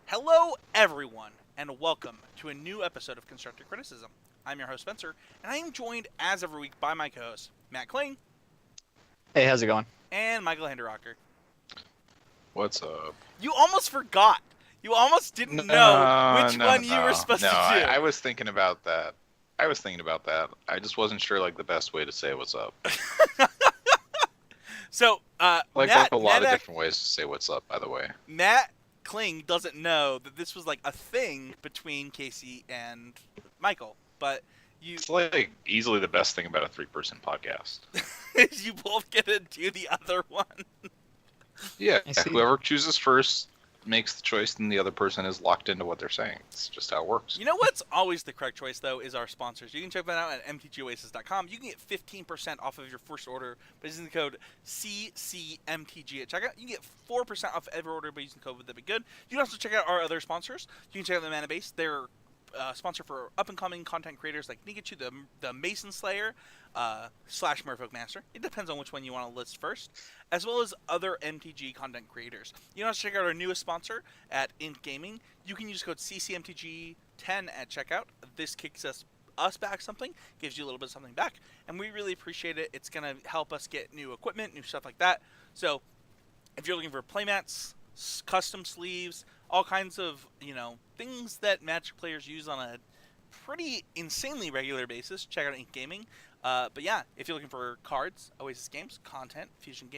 Hello, everyone, and welcome to a new episode of Constructive Criticism. I'm your host, Spencer, and I am joined, as every week, by my co-hosts, Matt Kling Hey, how's it going? and Michael Hinderocker. What's up? You almost forgot. You almost didn't know No, which no, one you were no, supposed no. to do. I was thinking about that. I just wasn't sure, like, the best way to say what's up. So, Like, Matt, a lot of Matt, different ways to say what's up, by the way. Matt Kling doesn't know that this was like a thing between Casey and Michael, but you It's, like, easily the best thing about a three-person podcast. you both get to do the other one. Yeah, I see. whoever chooses first makes the choice, and the other person is locked into what they're saying. It's just how it works. You know what's always the correct choice, though, is our sponsors. You can check that out at mtgoasis.com. You can get 15% off of your first order by using the code CCMTG at checkout. You can get 4% off every order by using the code Would That Be Good. You can also check out our other sponsors. You can check out the Mana Base. They're sponsor for up-and-coming content creators like Nikachu, the Mason Slayer, slash Merfolk Master. It depends on which one you want to list first, as well as other MTG content creators. You can also check out our newest sponsor at Int Gaming. You can use code CCMTG10 at checkout. This kicks us back something, gives you a little bit of something back, and we really appreciate it. It's going to help us get new equipment, new stuff like that. So if you're looking for playmats, custom sleeves, all kinds of, things that Magic players use on a pretty insanely regular basis, check out Ink Gaming. But yeah, if you're looking for cards, Oasis Games, content, Fusion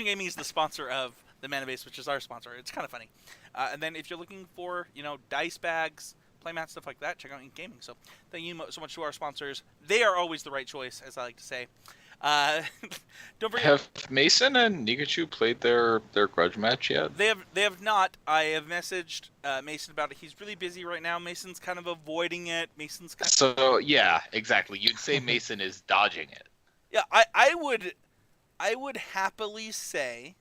Gaming is the sponsor of the Mana Base, which is our sponsor. It's kind of funny. And then if you're looking for, dice bags, playmat, stuff like that, check out Ink Gaming. So thank you so much to our sponsors. They are always the right choice, as I like to say. Don't forget. Have Mason and Nikachu played their grudge match yet? They have not. I have messaged Mason about it. He's really busy right now. Mason's kind of avoiding it. So, yeah, exactly. You'd say Mason is dodging it. Yeah, I would happily say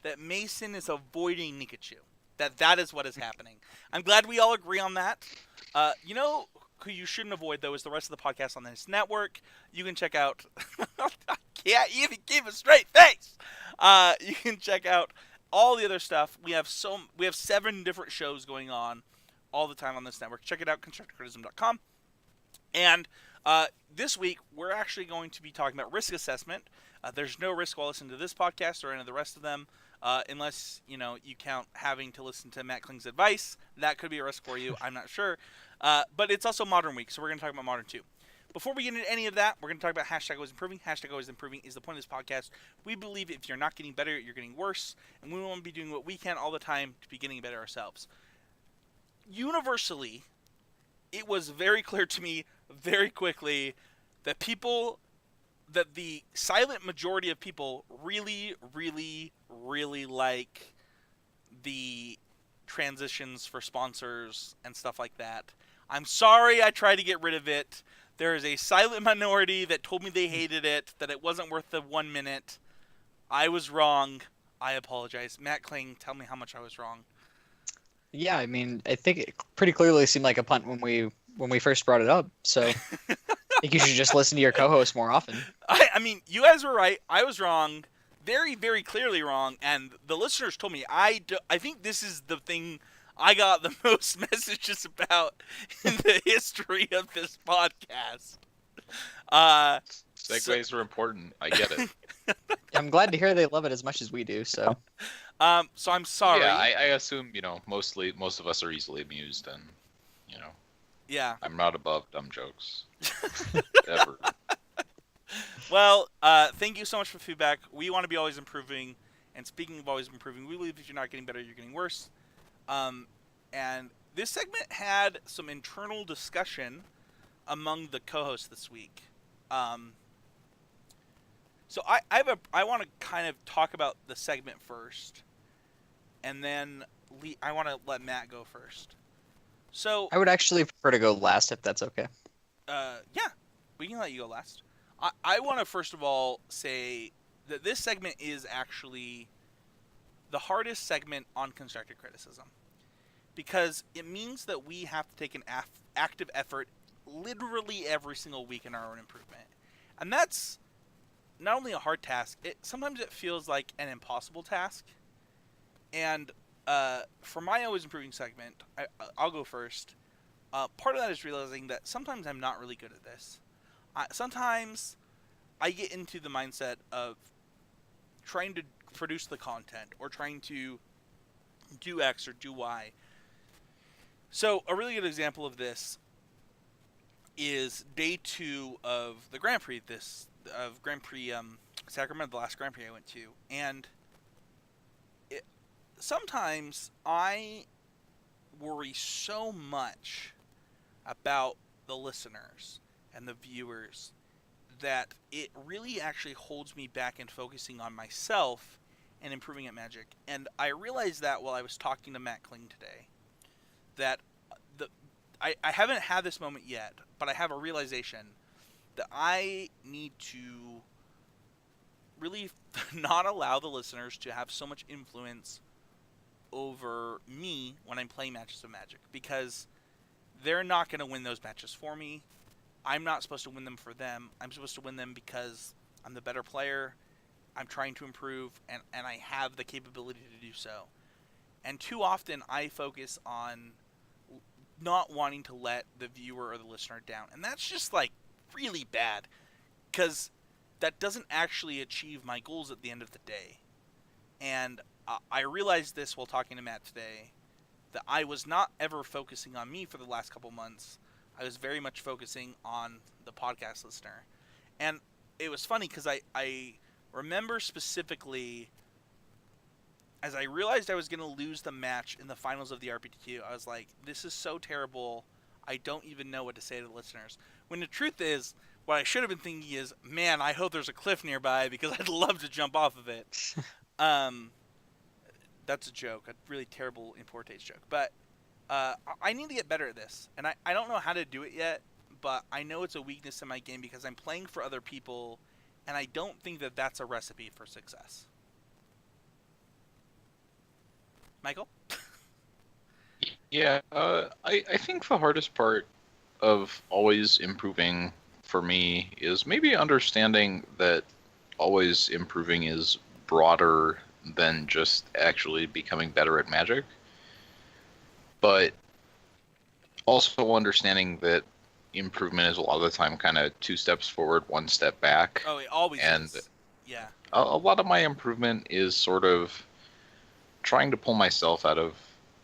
that Mason is avoiding Nikachu. That is what is happening. I'm glad we all agree on that. Who you shouldn't avoid, though, is the rest of the podcast on this network. You can check out... I can't even keep a straight face! You can check out all the other stuff. We have 7 different shows going on all the time on this network. Check it out, constructivecriticism.com. And this week, we're actually going to be talking about risk assessment. There's no risk while listening to this podcast or any of the rest of them, unless, you count having to listen to Matt Kling's advice. That could be a risk for you. I'm not sure. But it's also Modern Week, so we're going to talk about Modern 2. Before we get into any of that, we're going to talk about Hashtag Always Improving. Hashtag Always Improving is the point of this podcast. We believe if you're not getting better, you're getting worse, and we want to be doing what we can all the time to be getting better ourselves. Universally, it was very clear to me very quickly that the silent majority of people really, really, really like the transitions for sponsors and stuff like that. I'm sorry I tried to get rid of it. There is a silent minority that told me they hated it, that it wasn't worth the 1 minute. I was wrong. I apologize. Matt Kling, tell me how much I was wrong. Yeah, I mean, I think it pretty clearly seemed like a punt when we first brought it up. So I think you should just listen to your co-host more often. I mean, you guys were right. I was wrong. Very, very clearly wrong. And the listeners told me I think this is the thing I got the most messages about in the history of this podcast. Segues are important. I get it. I'm glad to hear they love it as much as we do. So So I'm sorry. Yeah, I assume, most of us are easily amused, and, Yeah. I'm not above dumb jokes. Ever. Well, thank you so much for feedback. We want to be always improving. And speaking of always improving, we believe if you're not getting better, you're getting worse. And this segment had some internal discussion among the co-hosts this week. So I want to kind of talk about the segment first, and then I want to let Matt go first. So I would actually prefer to go last if that's okay. yeah, we can let you go last. I want to first of all say that this segment is actually the hardest segment on constructive criticism, because it means that we have to take an active effort literally every single week in our own improvement. And that's not only a hard task, sometimes it feels like an impossible task. And for my always improving segment, I'll go first. Part of that is realizing that sometimes I'm not really good at this. Sometimes I get into the mindset of trying to produce the content or trying to do X or do Y. So a really good example of this is day 2 of the Grand Prix. Sacramento, the last Grand Prix I went to, and sometimes I worry so much about the listeners and the viewers that it really actually holds me back in focusing on myself and improving at Magic. And I realized that while I was talking to Matt Kling today, that I haven't had this moment yet, but I have a realization that I need to really not allow the listeners to have so much influence over me when I'm playing matches of Magic, because they're not going to win those matches for me. I'm not supposed to win them for them. I'm supposed to win them because I'm the better player. I'm trying to improve, and I have the capability to do so. And too often I focus on not wanting to let the viewer or the listener down. And that's just like really bad, because that doesn't actually achieve my goals at the end of the day. And I realized this while talking to Matt today, that I was not ever focusing on me for the last couple months. I was very much focusing on the podcast listener. And it was funny because I remember specifically, as I realized I was going to lose the match in the finals of the RPTQ, I was like, this is so terrible, I don't even know what to say to the listeners. When the truth is, what I should have been thinking is, man, I hope there's a cliff nearby because I'd love to jump off of it. That's a joke, a really terrible in poor taste joke. But I need to get better at this. And I don't know how to do it yet, but I know it's a weakness in my game because I'm playing for other people, and I don't think that that's a recipe for success. Michael? Yeah, I think the hardest part of always improving for me is maybe understanding that always improving is broader than just actually becoming better at Magic. But also understanding that improvement is a lot of the time kind of 2 steps forward, 1 step back. Oh, it always And is. Yeah. a lot of my improvement is sort of trying to pull myself out of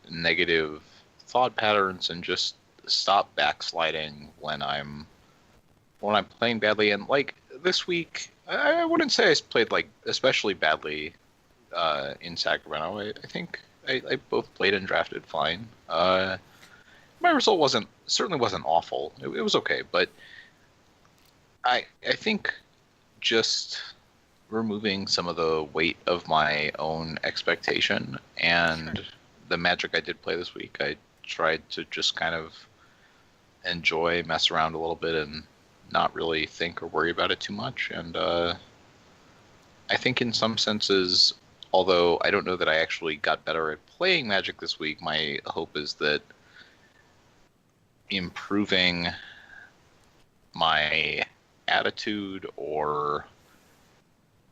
negative thought patterns and just stop backsliding when I'm playing badly. And like this week, I wouldn't say I played like especially badly in Sacramento. I think I both played and drafted fine. My result certainly wasn't awful. It was okay, but I think just removing some of the weight of my own expectation and the Magic I did play this week, I tried to just kind of enjoy, mess around a little bit, and not really think or worry about it too much. And I think in some senses, although I don't know that I actually got better at playing Magic this week, my hope is that improving my attitude or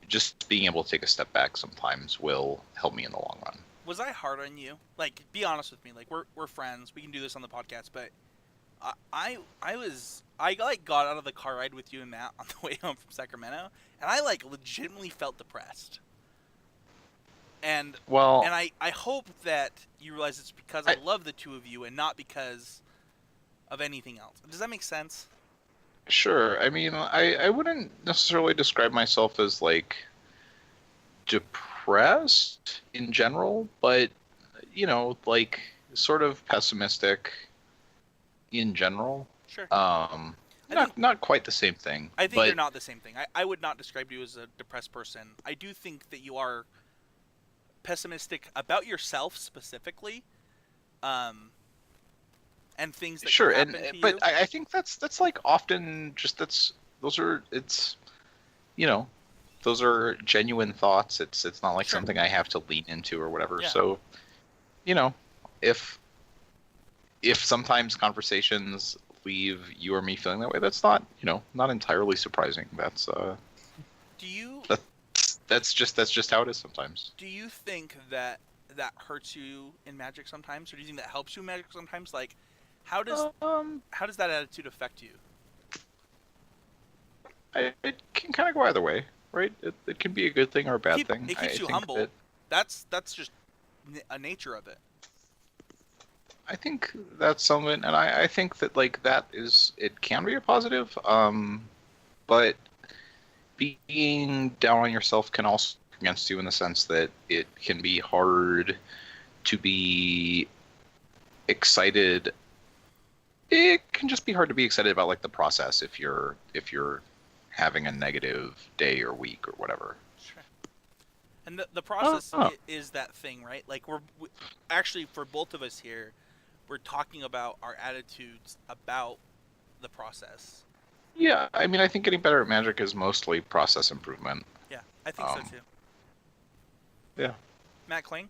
just being able to take a step back sometimes will help me in the long run. Was I hard on you? Like, be honest with me. Like, we're friends. We can do this on the podcast, but I got out of the car ride with you and Matt on the way home from Sacramento, and I like legitimately felt depressed. And I hope that you realize it's because I love the two of you and not because of anything else. Does that make sense? Sure. I mean, I wouldn't necessarily describe myself as like depressed in general, but like sort of pessimistic in general. Sure. Not quite the same thing. I think they're not the same thing. I would not describe you as a depressed person. I do think that you are pessimistic about yourself specifically, and things that sure, can happen to you. But I think that's like often just those are genuine thoughts. It's not like something I have to lean into or whatever. Yeah. So, if sometimes conversations leave you or me feeling that way, that's not entirely surprising. That's Do you? That's just how it is sometimes. Do you think that that hurts you in Magic sometimes, or do you think that helps you in Magic sometimes? Like, how does that attitude affect you? It can kind of go either way, right? It can be a good thing or a bad thing. It keeps I you think humble. that That's just a nature of it. I think that's something, and I think that like that is it can be a positive, but being down on yourself can also work against you in the sense that it can be hard to be excited. It can just be hard to be excited about like the process if you're having a negative day or week or whatever. Sure. And the process is that thing, right? Like actually for both of us here, we're talking about our attitudes about the process. Yeah, I mean, I think getting better at Magic is mostly process improvement. Yeah, I think so too. Yeah. Matt Kling?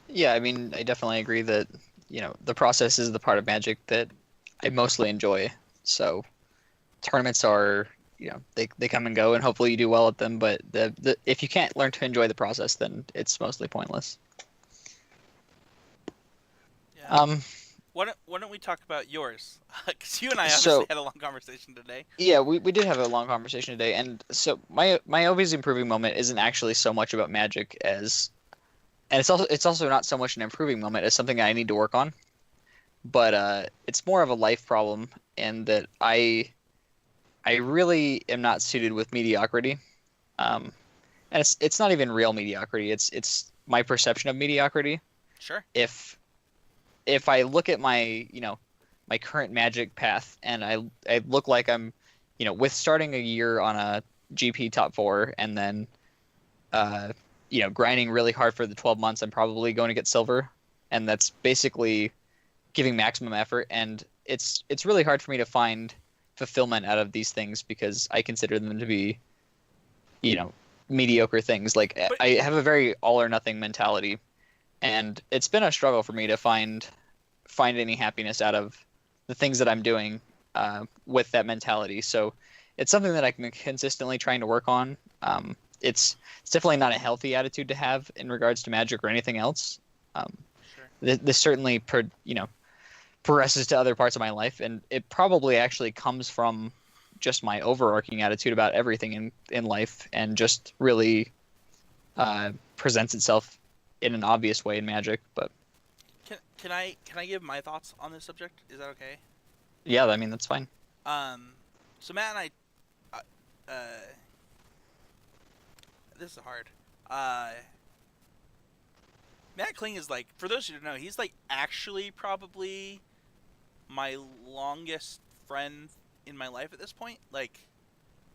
Yeah, I mean, I definitely agree that, the process is the part of Magic that I mostly enjoy. So tournaments are, they come and go, and hopefully you do well at them. But if you can't learn to enjoy the process, then it's mostly pointless. Yeah. Why don't we talk about yours? Because you and I obviously had a long conversation today. Yeah, we did have a long conversation today, and so my always improving moment isn't actually so much about Magic as, and it's also not so much an improving moment as something I need to work on, but it's more of a life problem in that I really am not suited with mediocrity, and it's not even real mediocrity. It's my perception of mediocrity. Sure. If I look at my, my current Magic path and I look like I'm, with starting a year on a GP top 4 and then, grinding really hard for the 12 months, I'm probably going to get silver. And that's basically giving maximum effort. And it's really hard for me to find fulfillment out of these things because I consider them to be, mediocre things. Like I have a very all or nothing mentality. And it's been a struggle for me to find any happiness out of the things that I'm doing with that mentality. So it's something that I'm consistently trying to work on. It's definitely not a healthy attitude to have in regards to Magic or anything else. Sure. This certainly progresses to other parts of my life, and it probably actually comes from just my overarching attitude about everything in life, and just really presents itself in an obvious way in Magic. But can I give my thoughts on this subject? Is that okay? Yeah, I mean, that's fine. So Matt and I, this is hard. Matt Kling is like, for those who don't know, he's like actually probably my longest friend in my life at this point. Like,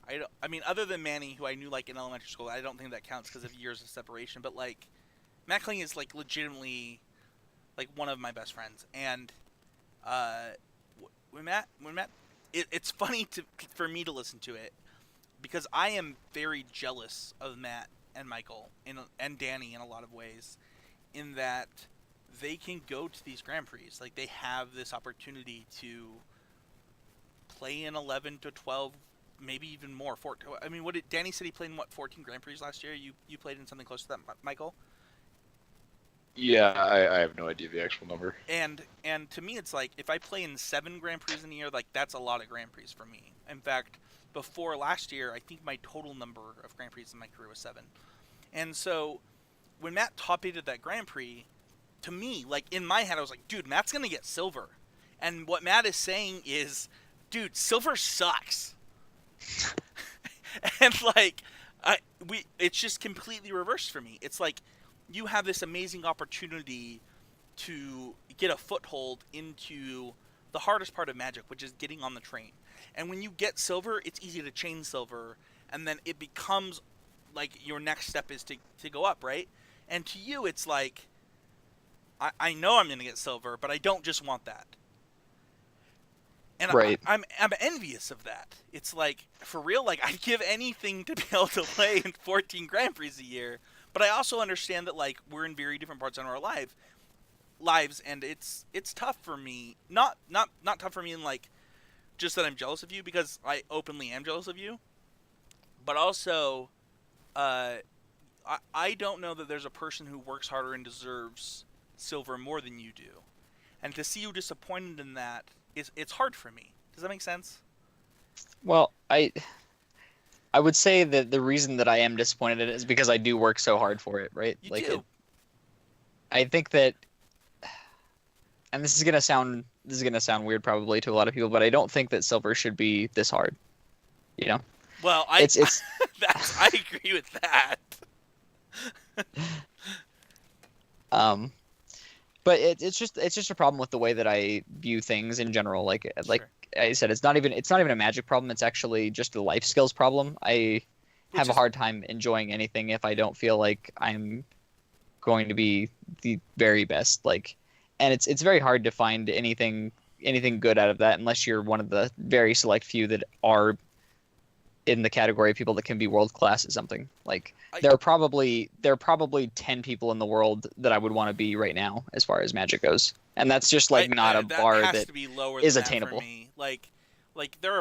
I mean, other than Manny, who I knew like in elementary school, I don't think that counts because of years of separation. But like, Matt Kling is like legitimately like one of my best friends, and when Matt, it's funny for me to listen to it because I am very jealous of Matt and Michael and Danny in a lot of ways, in that they can go to these Grand Prix. Like, they have this opportunity to play in 11 to 12, maybe even more. I mean, what did Danny said he played in 14 Grand Prix last year? You played in something close to that, Michael? Yeah, I have no idea the actual number. And to me, it's like, if I play in 7 Grand Prix in a year, like, that's a lot of Grand Prix for me. In fact, before last year, I think my total number of Grand Prix in my career was 7. And so, when Matt top-aided that Grand Prix, to me, like, in my head, I was like, dude, Matt's going to get silver. And what Matt is saying is, dude, silver sucks. And, like, it's just completely reversed for me. It's like, you have this amazing opportunity to get a foothold into the hardest part of Magic, which is getting on the train. And when you get silver, it's easy to chain silver, and then it becomes like your next step is to go up, right? And to you, it's like, I know I'm going to get silver, but I don't just want that. And right. I'm envious of that. It's like, for real, like, I'd give anything to be able to play in 14 Grand Prix a year. But I also understand that, like, we're in very different parts of our lives, and it's tough for me. Not tough for me in, like, just that I'm jealous of you, because I openly am jealous of you. But also, I don't know that there's a person who works harder and deserves silver more than you do. And to see you disappointed in that it's hard for me. Does that make sense? Well, I would say that the reason that I am disappointed in it is because I do work so hard for it, right? You Like do. I think that, and this is gonna sound weird probably to a lot of people, but I don't think that silver should be this hard. You know, Well, it's I agree with that. um, but it's just a problem with the way that I view things in general. Like Sure. I said, it's not even a magic problem. It's actually just a life skills problem. I Which have a is- hard time enjoying anything if I don't feel like I'm going to be the very best. Like, and it's very hard to find anything good out of that unless you're one of the very select few that are in the category of people that can be world class at something. Like there are probably 10 people in the world that I would want to be right now as far as magic goes. And that's just like not a bar that has that to be lower is than that attainable. for me. Like there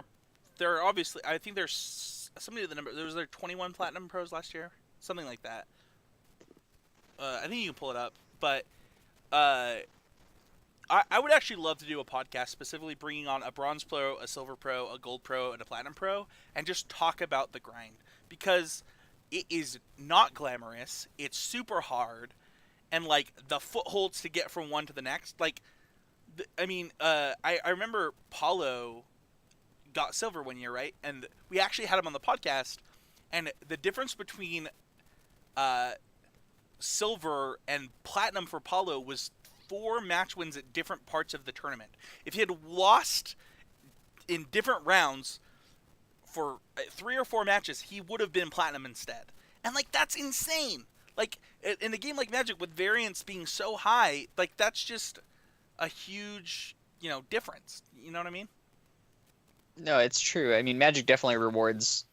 are obviously, I think there's somebody the number, there 21 platinum pros last year, something like that. I think you can pull it up, but I would actually love to do a podcast specifically bringing on a bronze pro, a silver pro, a gold pro, and a platinum pro, and just talk about the grind, because it is not glamorous. It's super hard, and like the footholds to get from one to the next. Like, I remember Paulo got silver one year, right? And we actually had him on the podcast, and the difference between silver and platinum for Paulo was 4 match wins at different parts of the tournament. If he had lost in different rounds for 3 or 4 matches, he would have been platinum instead. And like, that's insane. Like, in a game like Magic with variance being so high, like that's just a huge, difference. You know what I mean? No, it's true. I mean, Magic definitely rewards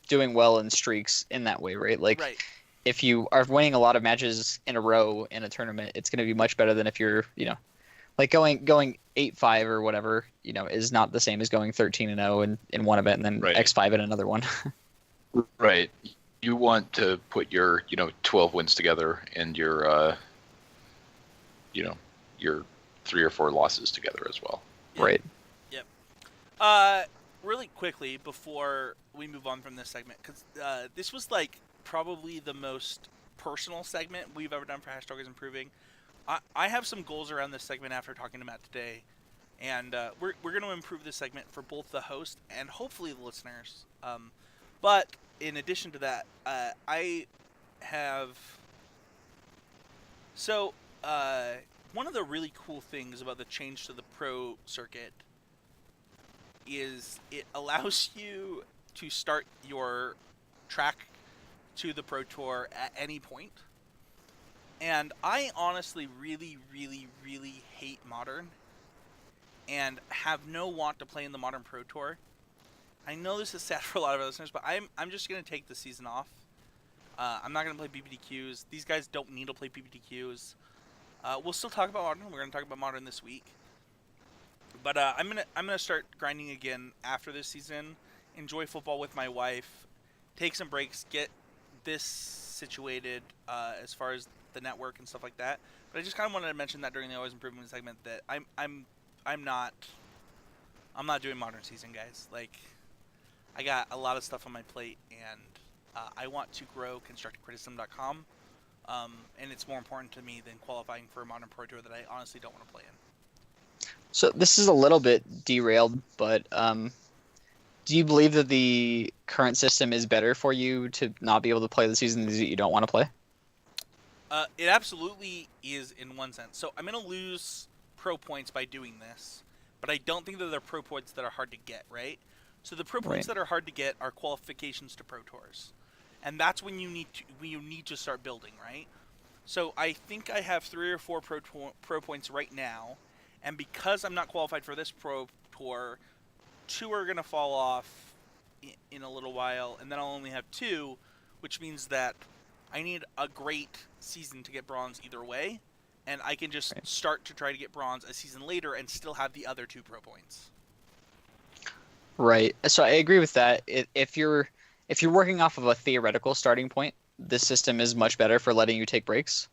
doing well in streaks in that way, right? Like, Right. if you are winning a lot of matches in a row in a tournament, it's going to be much better than if you're, like going 8-5 or whatever, is not the same as going 13-0 in one event and then Right. X5 in another one. Right. You want to put your 12 wins together and your your 3 or 4 losses together as well. Yeah. Right. Really quickly before we move on from this segment, because this was like probably the most personal segment we've ever done for Hashtag is Improving. I have some goals around this segment after talking to Matt today, and we're going to improve this segment for both the host and hopefully the listeners. But in addition to that, I have... So, one of the really cool things about the change to the pro circuit is it allows you to start your track to the Pro Tour at any point. And I honestly really, really, really hate Modern and have no want to play in the Modern Pro Tour. I know this is sad for a lot of our listeners, but I'm just going to take the season off. I'm not going to play BBDQs. These guys don't need to play BBDQs. We'll still talk about Modern. We're going to talk about Modern this week. But I'm gonna start grinding again after this season. Enjoy football with my wife. Take some breaks. Get this situated as far as the network and stuff like that. But I just kind of wanted to mention that during the Always Improvement segment that I'm not doing Modern season, guys. Like, I got a lot of stuff on my plate, and I want to grow ConstructiveCriticism.com. And it's more important to me than qualifying for a Modern Pro Tour that I honestly don't want to play in. So this is a little bit derailed, but do you believe that the current system is better for you to not be able to play the seasons that you don't want to play? It absolutely is in one sense. So I'm going to lose pro points by doing this, but I don't think that they're pro points that are hard to get, right? So the pro points Right. that are hard to get are qualifications to Pro Tours. And that's when you need to start building, right? So I think I have 3 or 4 pro points right now, and because I'm not qualified for this Pro Tour, 2 are going to fall off in a little while, and then I'll only have 2, which means that I need a great season to get bronze either way, and I can just start to try to get bronze a season later and still have the other 2 pro points. Right. So I agree with that. If you're working off of a theoretical starting point, this system is much better for letting you take breaks.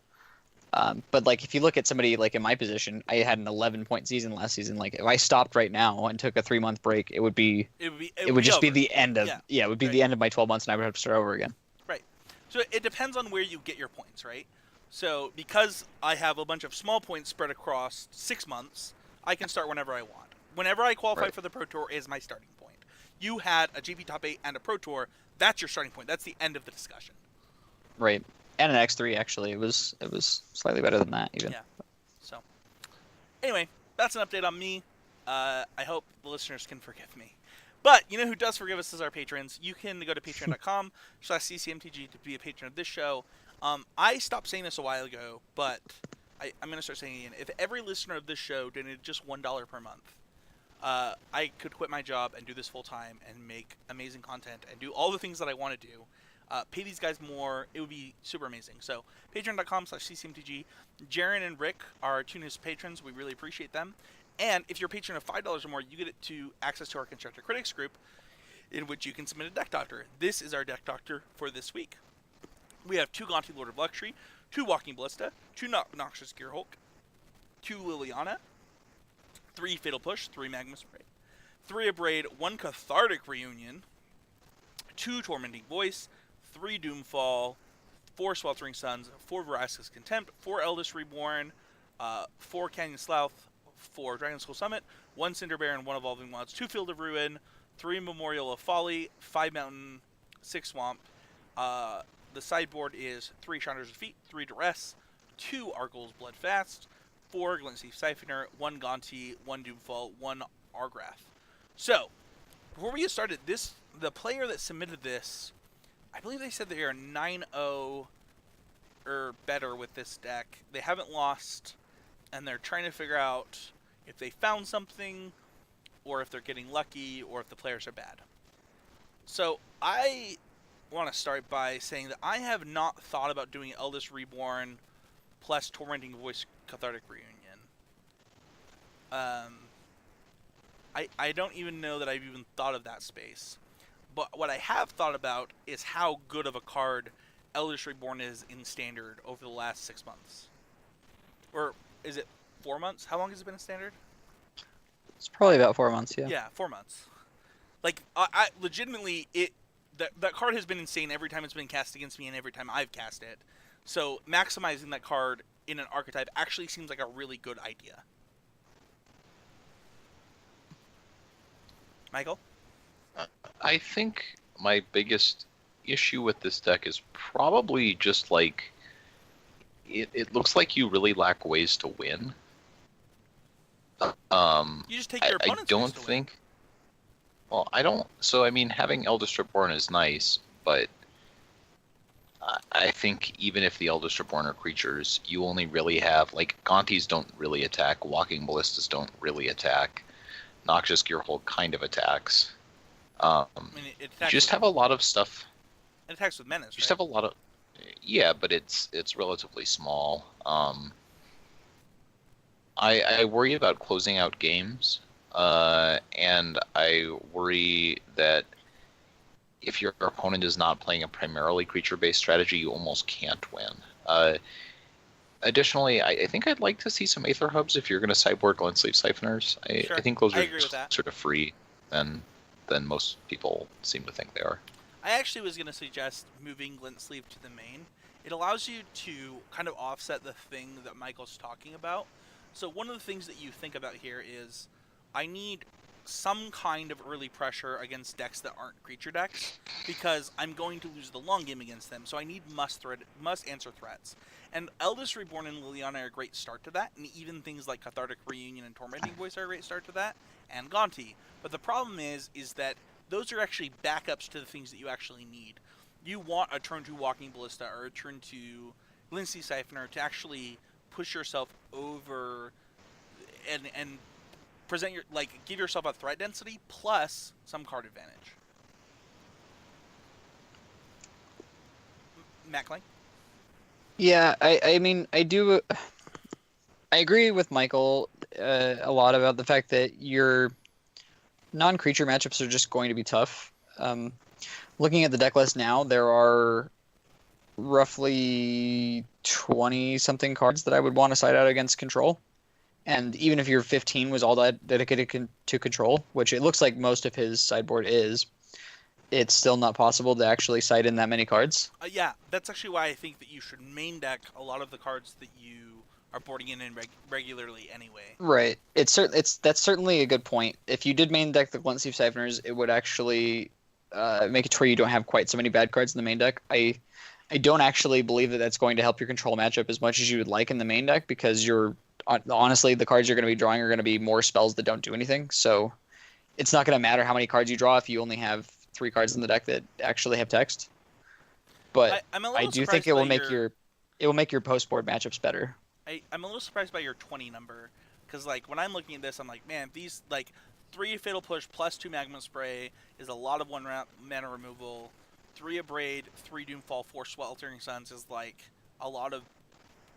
But like if you look at somebody like in my position, I had an 11-point season last season. Like if I stopped right now and took a 3-month break, it would just be over. the end of Yeah. it would be Right. the end of my 12 months, and I would have to start over again. Right. So it depends on where you get your points, right? So because I have a bunch of small points spread across 6 months, I can start whenever I want. Whenever I qualify Right. for the Pro Tour is my starting point. You had a GP Top 8 and a Pro Tour. That's your starting point. That's the end of the discussion. Right. And an X3 actually. It was slightly better than that even. Yeah. So anyway, that's an update on me. I hope the listeners can forgive me. But you know who does forgive us is our patrons. You can go to patreon.com/ccmtg to be a patron of this show. I stopped saying this a while ago, but I'm going to start saying it again. If every listener of this show donated just $1 per month, I could quit my job and do this full time and make amazing content and do all the things that I want to do. Pay these guys more. It would be super amazing. So patreon.com/ccmtg. Jaren and Rick are two newest patrons. We really appreciate them. And if you're a patron of $5 or more, you get to access to our Constructor Critics group, in which you can submit a deck doctor. This is our deck doctor for this week. We have 2 Gonti Lord of Luxury, 2 Walking Ballista, 2 Noxious Gearhulk, 2 Liliana, 3 Fatal Push, 3 Magma Spray, 3 Abrade, 1 Cathartic Reunion, 2 Tormenting Voice, 3 Doomfall, 4 Sweltering Suns, 4 Vraska's Contempt, 4 Eldest Reborn, 4 Canyon Slough, 4 Dragon School Summit, 1 Cinder Bear, 1 Evolving Wilds, 2 Field of Ruin, 3 Memorial of Folly, 5 Mountain, 6 Swamp. The sideboard is 3 Shiners of Feet, 3 Duress, 2 Argyl's Bloodfast, 4 Glint Thief Siphoner, 1 Gonti, 1 Doomfall, 1 Argrath. So, before we get started, the player that submitted this, I believe they said they are 9-0 or better with this deck. They haven't lost, and they're trying to figure out if they found something, or if they're getting lucky, or if the players are bad. So I want to start by saying that I have not thought about doing Eldest Reborn plus Tormenting Voice Cathartic Reunion. I don't even know that I've even thought of that space. But what I have thought about is how good of a card Eldest Reborn is in Standard over the last 6 months. Or is it 4 months? How long has it been in Standard? It's probably about 4 months, yeah. Yeah, 4 months. Like, I legitimately, that card has been insane every time it's been cast against me and every time I've cast it. So maximizing that card in an archetype actually seems like a really good idea. Michael? I think my biggest issue with this deck is probably just like it looks like you really lack ways to win. You just take your I opponent's don't ways to win. think. Well, I don't. So I mean, having Eldest Reborn is nice, but I think even if the Eldest Reborn are creatures, you only really have like Gontis don't really attack, Walking Ballistas don't really attack, Noxious Gearhulk kind of attacks. I mean, it You attacks just with, have a lot of stuff. it attacks with menace, You just right? have a lot of. Yeah, but it's relatively small. I worry about closing out games, and I worry that if your opponent is not playing a primarily creature-based strategy, you almost can't win. Additionally, I think I'd like to see some Aether Hubs if you're going to sideboard Glint Sleeve Siphoners. Sure. I think those I are agree with that. sort of free than most people seem to think they are. I actually was going to suggest moving Glint Sleeve to the main. It allows you to kind of offset the thing that Michael's talking about. So one of the things that you think about here is I need some kind of early pressure against decks that aren't creature decks because I'm going to lose the long game against them. So I need must answer threats. And Eldest Reborn and Liliana are a great start to that, and even things like Cathartic Reunion and Tormenting Voice are a great start to that, and Gonti. But the problem is that those are actually backups to the things that you actually need. You want a turn 2 Walking Ballista or a turn 2 Glint Thief Siphoner to actually push yourself over and present your give yourself a threat density plus some card advantage. Matt Klein? Yeah, I mean, I agree with Michael a lot about the fact that your non-creature matchups are just going to be tough. Looking at the deck list now, there are roughly 20 something cards that I would want to side out against control. And even if your 15 was all that dedicated to control, which it looks like most of his sideboard is, it's still not possible to actually side in that many cards. Yeah, that's actually why I think that you should main deck a lot of the cards that you are boarding in regularly anyway. Right. That's certainly a good point. If you did main deck the Glint Sleeve Siphoners, it would actually make it to where you don't have quite so many bad cards in the main deck. I don't actually believe that that's going to help your control matchup as much as you would like in the main deck, because honestly, the cards you're going to be drawing are going to be more spells that don't do anything. So it's not going to matter how many cards you draw if you only have 3 cards in the deck that actually have text. But I do think it will make your post board matchups better. I'm a little surprised by your 20 number, because like when I'm looking at this, I'm like, man, these like 3 Fatal Push plus 2 Magma Spray is a lot of 1 mana removal. 3 Abrade, 3 Doomfall, 4 Sweltering Suns is like a lot of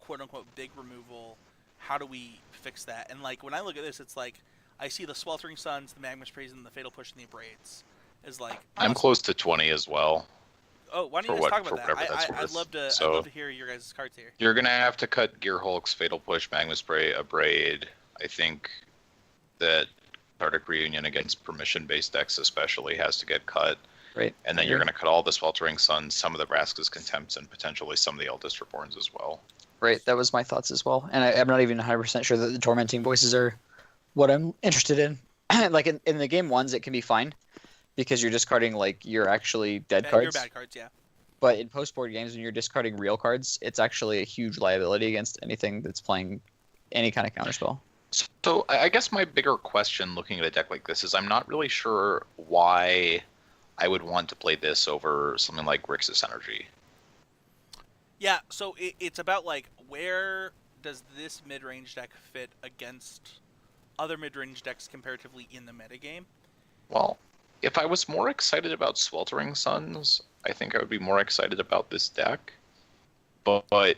quote-unquote big removal. How do we fix that? And like when I look at this, it's like I see the Sweltering Suns, the Magma Sprays, and the Fatal Push, and the Abrades. Is like I'm close to 20 as well. Oh, why don't you guys talk about that? I'd love to hear your guys' cards here. You're gonna have to cut Gear Hulk's Fatal Push, Magma Spray, Abrade. I think that Cathartic Reunion against permission-based decks especially has to get cut. Right. And then you're going to cut all the Sweltering Suns, some of the Vraska's Contempts, and potentially some of the Eldest Reborns as well. Right, that was my thoughts as well. And I'm not even 100% sure that the Tormenting Voices are what I'm interested in. Like in the game ones, it can be fine, because you're discarding like your actually dead cards. Your bad cards, yeah. But in post-board games, when you're discarding real cards, it's actually a huge liability against anything that's playing any kind of counterspell. So I guess my bigger question looking at a deck like this is I'm not really sure why I would want to play this over something like Grixis Energy. Yeah, so it's about like where does this mid-range deck fit against other mid-range decks comparatively in the metagame? Well, if I was more excited about Sweltering Suns, I think I would be more excited about this deck. But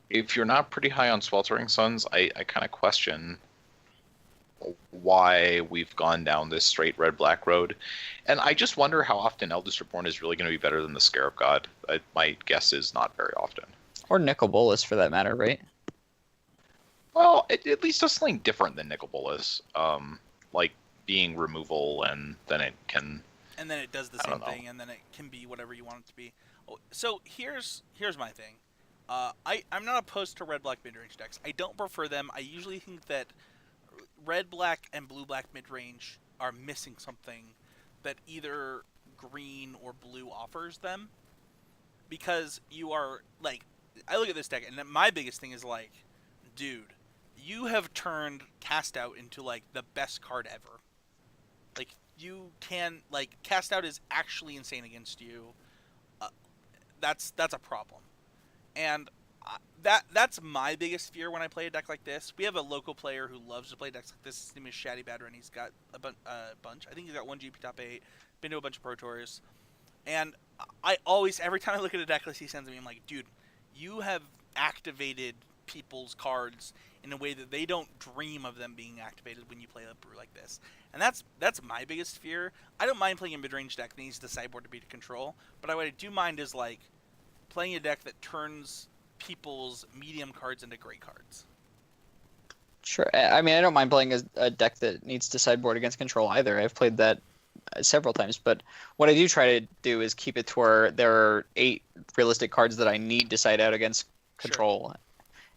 if you're not pretty high on Sweltering Suns, I kind of question why we've gone down this straight red-black road. And I just wonder how often Eldest Reborn is really going to be better than the Scarab God. My guess is not very often. Or Nicol Bolas, for that matter, right? Well, it at least does something different than Nicol Bolas. Like being removal, and then it can... And then it does the same thing, and then it can be whatever you want it to be. So here's my thing. I'm not opposed to red-black mid-range decks. I don't prefer them. I usually think that red-black and blue-black mid-range are missing something that either green or blue offers them. Because you are, like, I look at this deck, and my biggest thing is, like, dude, you have turned Cast Out into, like, the best card ever. Like, you can, like, Cast Out is actually insane against you. That's a problem. And that's my biggest fear when I play a deck like this. We have a local player who loves to play decks like this. His name is Shaddy Badder, and he's got a bunch. I think he's got 1 GP top 8, been to a bunch of Pro Tours. And I always, every time I look at a deck list he sends me, I'm like, dude, you have activated people's cards in a way that they don't dream of them being activated when you play a brew like this. And that's my biggest fear. I don't mind playing a mid-range deck that needs the sideboard to be to control, but what I do mind is, like, playing a deck that turns people's medium cards into great cards. Sure. I mean, I don't mind playing a deck that needs to sideboard against control either. I've played that several times, but what I do try to do is keep it to where there are 8 realistic cards that I need to side out against control. Sure.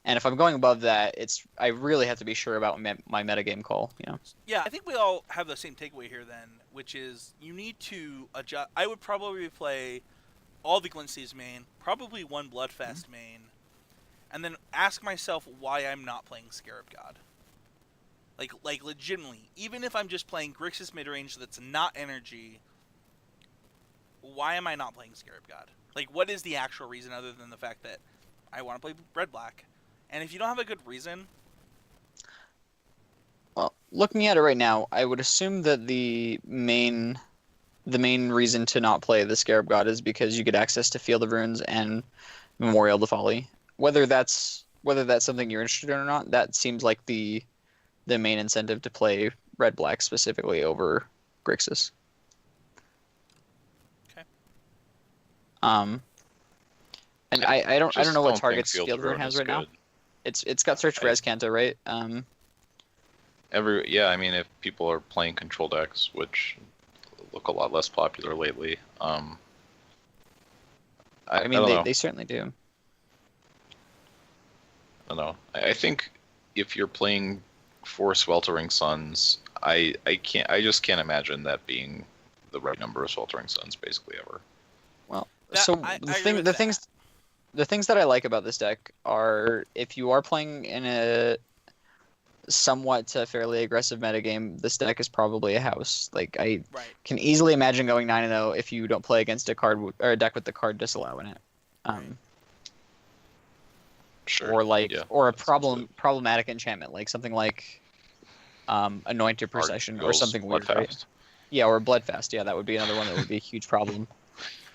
And if I'm going above that, I really have to be sure about my metagame call. You know. Yeah, I think we all have the same takeaway here then, which is you need to adjust. I would probably play all the Glint Sleeves main, probably 1 Bloodfast main, and then ask myself why I'm not playing Scarab God. Like legitimately, even if I'm just playing Grixis midrange that's not energy, why am I not playing Scarab God? Like, what is the actual reason other than the fact that I want to play red-black? And if you don't have a good reason... Well, looking at it right now, I would assume that the main reason to not play the Scarab God is because you get access to Field of Runes and Memorial to Folly. Whether that's something you're interested in or not, that seems like the main incentive to play red-black specifically over Grixis. Okay. And I don't Just know what think targets Field Field of Ruin Ruin has is right now. good. It's got Search for I- Azcanta, right? I mean, if people are playing control decks, which look a lot less popular lately, I I mean, don't know. they certainly do. I don't know. I think if you're playing for Sweltering Suns, I just can't imagine that being the right number of Sweltering Suns basically ever. Well, That- so I the agree with the things that I like about this deck are if you are playing in a somewhat fairly aggressive metagame, this deck is probably a house. Like I Right. can easily imagine going 9-0 if you don't play against a card or a deck with the card disallow in it. Sure. Or like yeah, or a that's problematic enchantment, like something like Anointed Procession or Argyle's something weird, right? Bloodfast. Yeah, or Bloodfast. Yeah, that would be another one that would be a huge problem.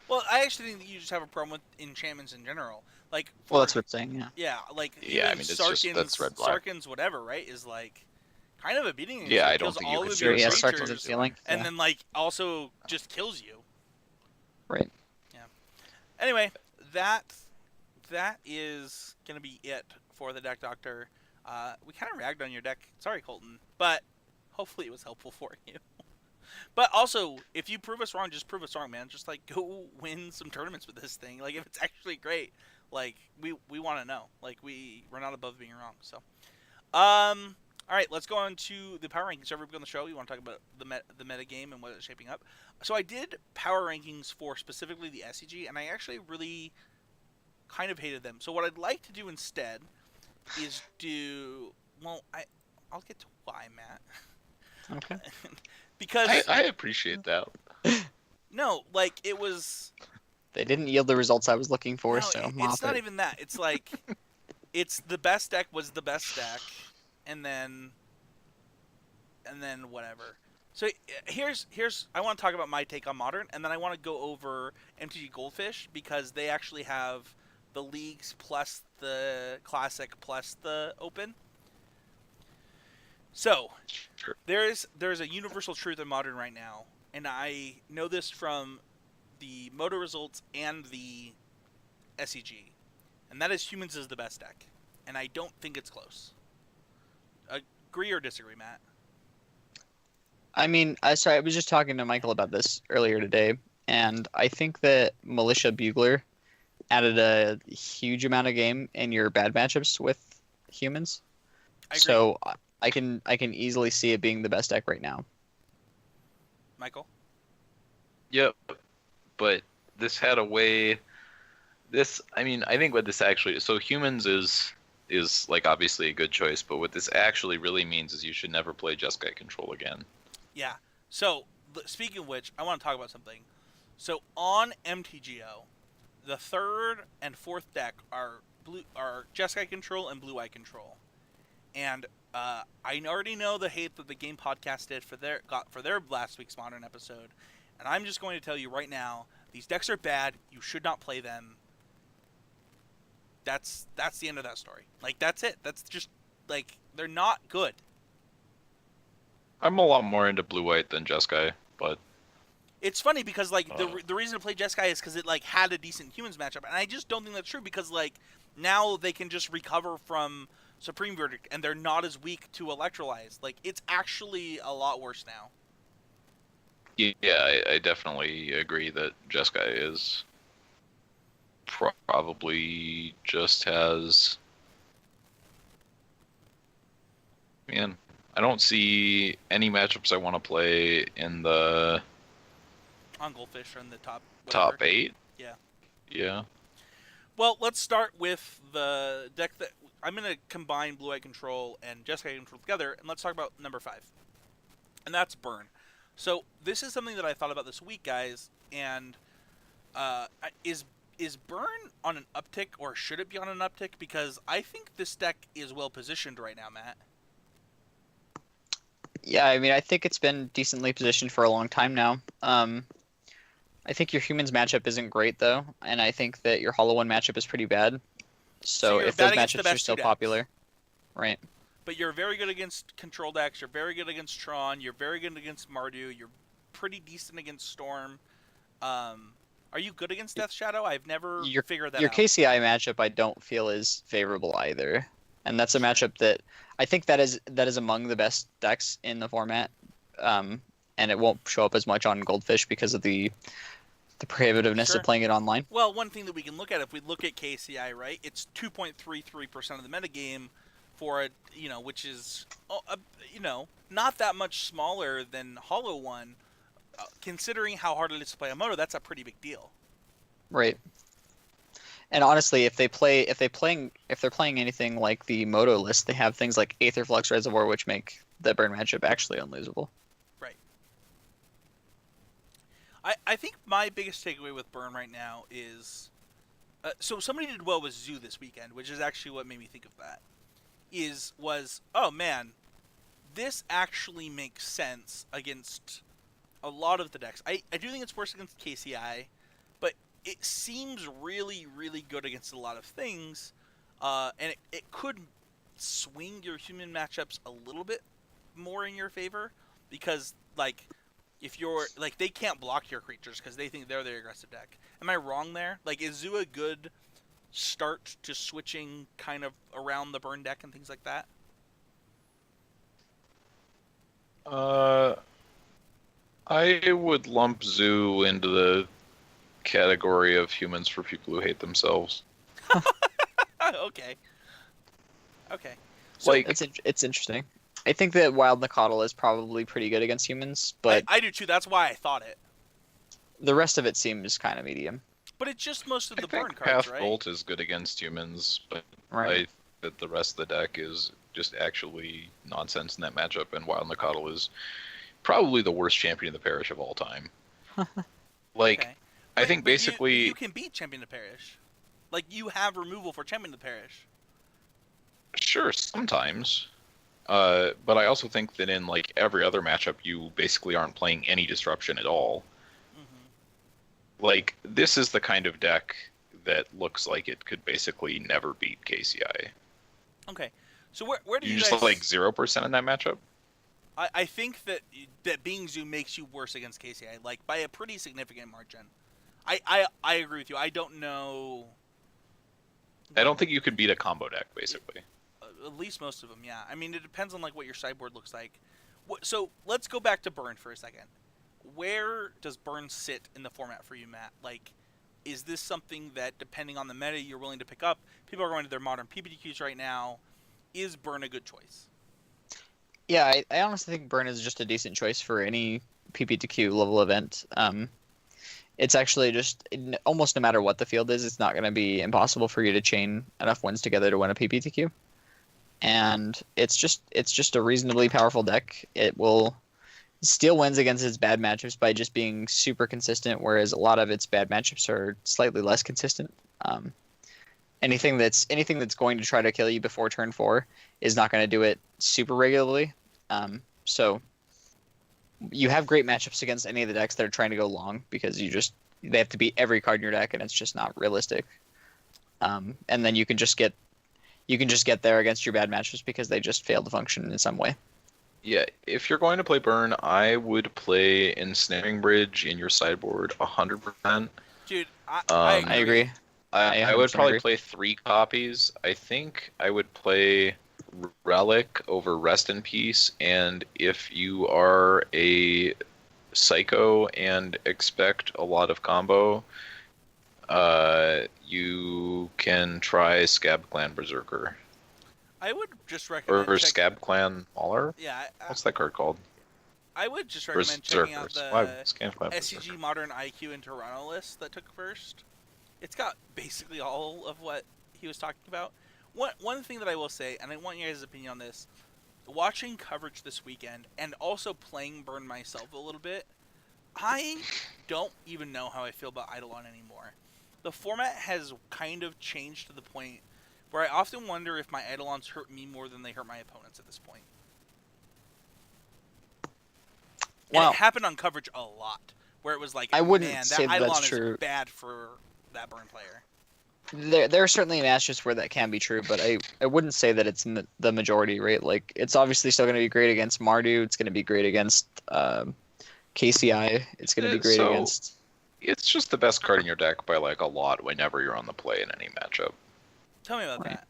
Well, I actually think that you just have a problem with enchantments in general. Like, Well, that's what I'm saying. Yeah. yeah, like Yeah, I even mean, it's just- that's red-black. Sarkhan's whatever, right? Is like kind of a beating. Yeah, It I don't kills think you all could of do your it yeah, with Sarkhan's creatures, feeling. and Yeah. then like also just kills you. Right. Yeah. Anyway, that is gonna be it for the deck doctor. We kind of ragged on your deck. Sorry, Colton, but hopefully it was helpful for you. But also, if you prove us wrong, just prove us wrong, man. Just like go win some tournaments with this thing. Like if it's actually great, like we want to know. Like we're not above being wrong. So, all right, let's go on to the power rankings. Everybody on the show, you want to talk about the meta game and what it's shaping up. So I did power rankings for specifically the SCG, and I actually really kind of hated them. So what I'd like to do instead is I'll get to why, Matt. Okay. Because I appreciate that. no, like it was. They didn't yield the results I was looking for, No, so it's not even that. It's like it's the best deck was the best deck, and then whatever. So here's I want to talk about my take on Modern, and then I want to go over MTG Goldfish because they actually have the leagues plus the Classic plus the Open. So Sure. there's a universal truth in Modern right now, and I know this from the Moto results and the SEG, and that is Humans is the best deck, and I don't think it's close. Agree or disagree, Matt? I mean, I was just talking to Michael about this earlier today, and I think that Militia Bugler added a huge amount of game in your bad matchups with humans. I agree. So I can easily see it being the best deck right now. Michael? Yep. But this had a way. I mean, I think what this actually. So humans is like obviously a good choice, but what this actually really means is you should never play Jeskai Control again. Yeah. So, speaking of which, I want to talk about something. So, on MTGO, the third and fourth deck are Jeskai Control and Blue Eye Control. And I already know the hate that the Game Podcast did for their last week's Modern episode. And I'm just going to tell you right now, these decks are bad. You should not play them. That's the end of that story. Like, that's it. That's just, like, they're not good. I'm a lot more into Blue White than Jeskai, but It's funny because like the reason to play Jeskai is because it like had a decent humans matchup, and I just don't think that's true because like now they can just recover from Supreme Verdict and they're not as weak to Electrolyze. Like it's actually a lot worse now. yeah, I definitely agree that Jeskai is probably just has. Man, I don't see any matchups I want to play in the On Goldfish or in the top top whatever. 8. Yeah. Yeah. Well, let's start with the deck that I'm going to combine Blue Eye Control and Jeskai Control together, and let's talk about number 5. And that's Burn. So this is something that I thought about this week, guys, and is Burn on an uptick or should it be on an uptick? Because I think this deck is well positioned right now, Matt. Yeah, I mean, I think it's been decently positioned for a long time now. I think your humans matchup isn't great though, and I think that your Hollow One matchup is pretty bad. So you're if bad those against the matchups are best still two decks. popular, right? But you're very good against control decks. You're very good against Tron. You're very good against Mardu. You're pretty decent against Storm. Are you good against Death Shadow? I've never Your figured that your out. KCI matchup I don't feel is favorable either, and that's a Sure. matchup that I think that is among the best decks in the format. And it won't show up as much on Goldfish because of the prohibitiveness Sure. of playing it online. Well, one thing that we can look at, if we look at KCI, right, it's 2.33% of the metagame for it, which is, not that much smaller than Hollow One. Considering how hard it is to play a moto, that's a pretty big deal. Right. And honestly, if they're playing anything like the Moto list, they have things like Aetherflux Reservoir, which make the burn matchup actually unlosable. Right. I think my biggest takeaway with Burn right now is, so somebody did well with Zoo this weekend, which is actually what made me think of that. Oh man, this actually makes sense against a lot of the decks. I do think it's worse against KCI, but it seems really, really good against a lot of things, and it could swing your human matchups a little bit more in your favor, because, like, if you're, like, they can't block your creatures because they think they're the aggressive deck. Am I wrong there? Like, is Zoo a good start to switching kind of around the burn deck and things like that? I would lump Zoo into the category of humans for people who hate themselves. Okay. So, Like, It's interesting. I think that Wild Nacatl is probably pretty good against humans, but I do too. That's why I thought it. the rest of it seems kind of medium. But it's just most of I the burn think cards, Path right? Bolt is good against humans, but Right. I think that the rest of the deck is just actually nonsense in that matchup, and Wild Nacatl is probably the worst champion of the parish of all time. Like, Okay. I think But basically, you can beat Champion of the Parish. Like, you have removal for Champion of the Parish. sure, sometimes. But I also think that in like every other matchup, you basically aren't playing any disruption at all. Like, this is the kind of deck that looks like it could basically never beat KCI. Okay. So where do You you just guys... like 0% in that matchup. I think that being Zoo makes you worse against KCI, like, by a pretty significant margin. I agree with you. I don't know... I don't think you could beat a combo deck, basically. At least most of them, yeah. I mean, it depends on, like, what your sideboard looks like. So let's go back to Burn for a second. Where does Burn sit in the format for you, Matt? Like, is this something that, depending on the meta, you're willing to pick up? People are going to their modern PPTQs right now. Is Burn a good choice? Yeah, I honestly think Burn is just a decent choice for any PPTQ level event. It's actually just almost no matter what the field is, it's not going to be impossible for you to chain enough wins together to win a PPTQ. And it's just a reasonably powerful deck. It will steal wins against its bad matchups by just being super consistent, whereas a lot of its bad matchups are slightly less consistent. Anything that's going to try to kill you before turn 4 is not going to do it super regularly. So you have great matchups against any of the decks that are trying to go long, because they have to beat every card in your deck, and it's just not realistic. And then you can just get there against your bad matchups because they just fail to function in some way. Yeah, if you're going to play Burn, I would play Ensnaring Bridge in your sideboard 100%. Dude, I agree. I would 100% probably agree. play 3 copies. I think I would play Relic over Rest in Peace, and if you are a psycho and expect a lot of combo, you can try Scab Clan Berserker. I would just recommend... Or Scab Clan Mauler? Yeah, What's that card called? I would just recommend checking out Berserkers. Why the Scab Clan Berserker? SCG Modern IQ in Toronto list that took first. It's got basically all of what he was talking about. One thing that I will say, and I want your guys' opinion on this, watching coverage this weekend and also playing Burn myself a little bit, I don't even know how I feel about Eidolon anymore. The format has kind of changed to the point where I often wonder if my Eidolons hurt me more than they hurt my opponents at this point. And Wow. it happened on coverage a lot, where it was like, I wouldn't man, say that that Eidolon that's true. is bad for that Burn player. There are certainly matches where that can be true, but I wouldn't say that it's in the majority, right? Like, it's obviously still going to be great against Mardu. It's going to be great against KCI. It's going to be great So- against... It's just the best card in your deck by like a lot whenever you're on the play in any matchup. Tell me about Right. that.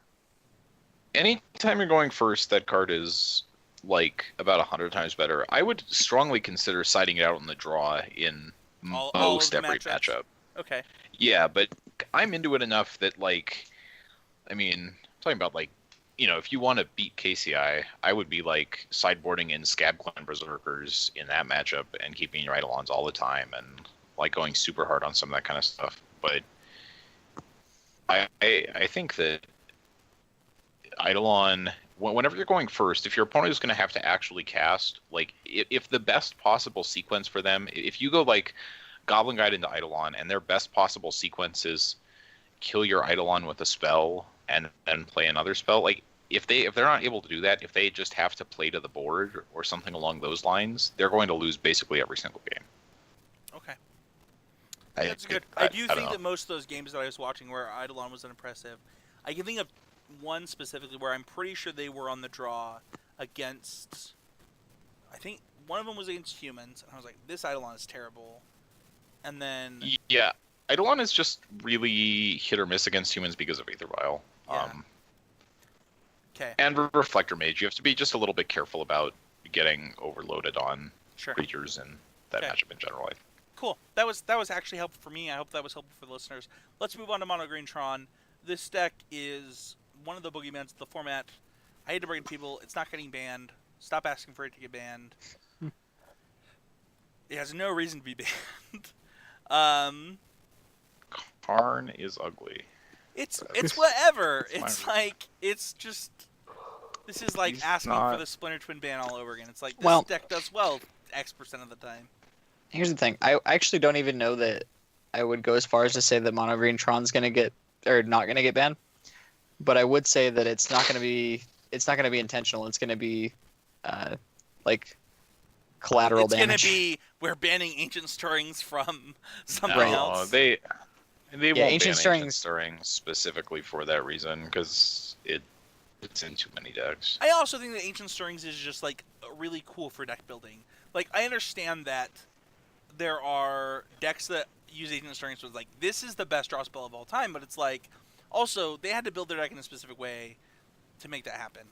Anytime you're going first, that card is like about 100 times better. I would strongly consider siding it out in the draw in All of most the every matchups? matchup. Okay. Yeah, but I'm into it enough that like, I mean, talking about like, if you want to beat KCI, I would be like sideboarding in Scab Clan Berserkers in that matchup and keeping your Eidolons all the time and like going super hard on some of that kind of stuff. But I think that Eidolon, whenever you're going first, if your opponent is going to have to actually cast, like if the best possible sequence for them, if you go like Goblin Guide into Eidolon and their best possible sequence is kill your Eidolon with a spell and then play another spell, like if they're not able to do that, if they just have to play to the board or something along those lines, they're going to lose basically every single game. Okay. I- That's good. I- I do I don't think know. that most of those games that I was watching where Eidolon was unimpressive, I can think of one specifically where I'm pretty sure they were on the draw against. I think one of them was against humans, and I was like, "This Eidolon is terrible." And then, Yeah, Eidolon is just really hit or miss against humans because of Aether Vial. Yeah. okay, And Reflector Mage, you have to be just a little bit careful about getting overloaded on sure, creatures in that Okay. matchup in general. cool. That was actually helpful for me. I hope that was helpful for the listeners. Let's move on to Mono Green Tron. This deck is one of the boogeymans of the format. I hate to bring it to people. It's not getting banned. Stop asking for it to get banned. It has no reason to be banned. Karn is ugly. It's whatever. It's It's fine. like it's just this is like He's asking for not- the Splinter Twin ban all over again. It's like this Well- deck does well X% of the time. Here's the thing. I actually don't even know that I would go as far as to say that Mono Green Tron's gonna get or not gonna get banned. But I would say that it's not gonna be intentional. It's gonna be like collateral It's damage. gonna be we're banning Ancient Stirrings from something Right. else. They Yeah, won't Ancient ban Stirrings- Ancient Stirrings specifically for that reason because it's in too many decks. I also think that Ancient Stirrings is just like really cool for deck building. Like I understand that there are decks that use Ancient Stirrings with like this is the best draw spell of all time, but it's like also they had to build their deck in a specific way to make that happen.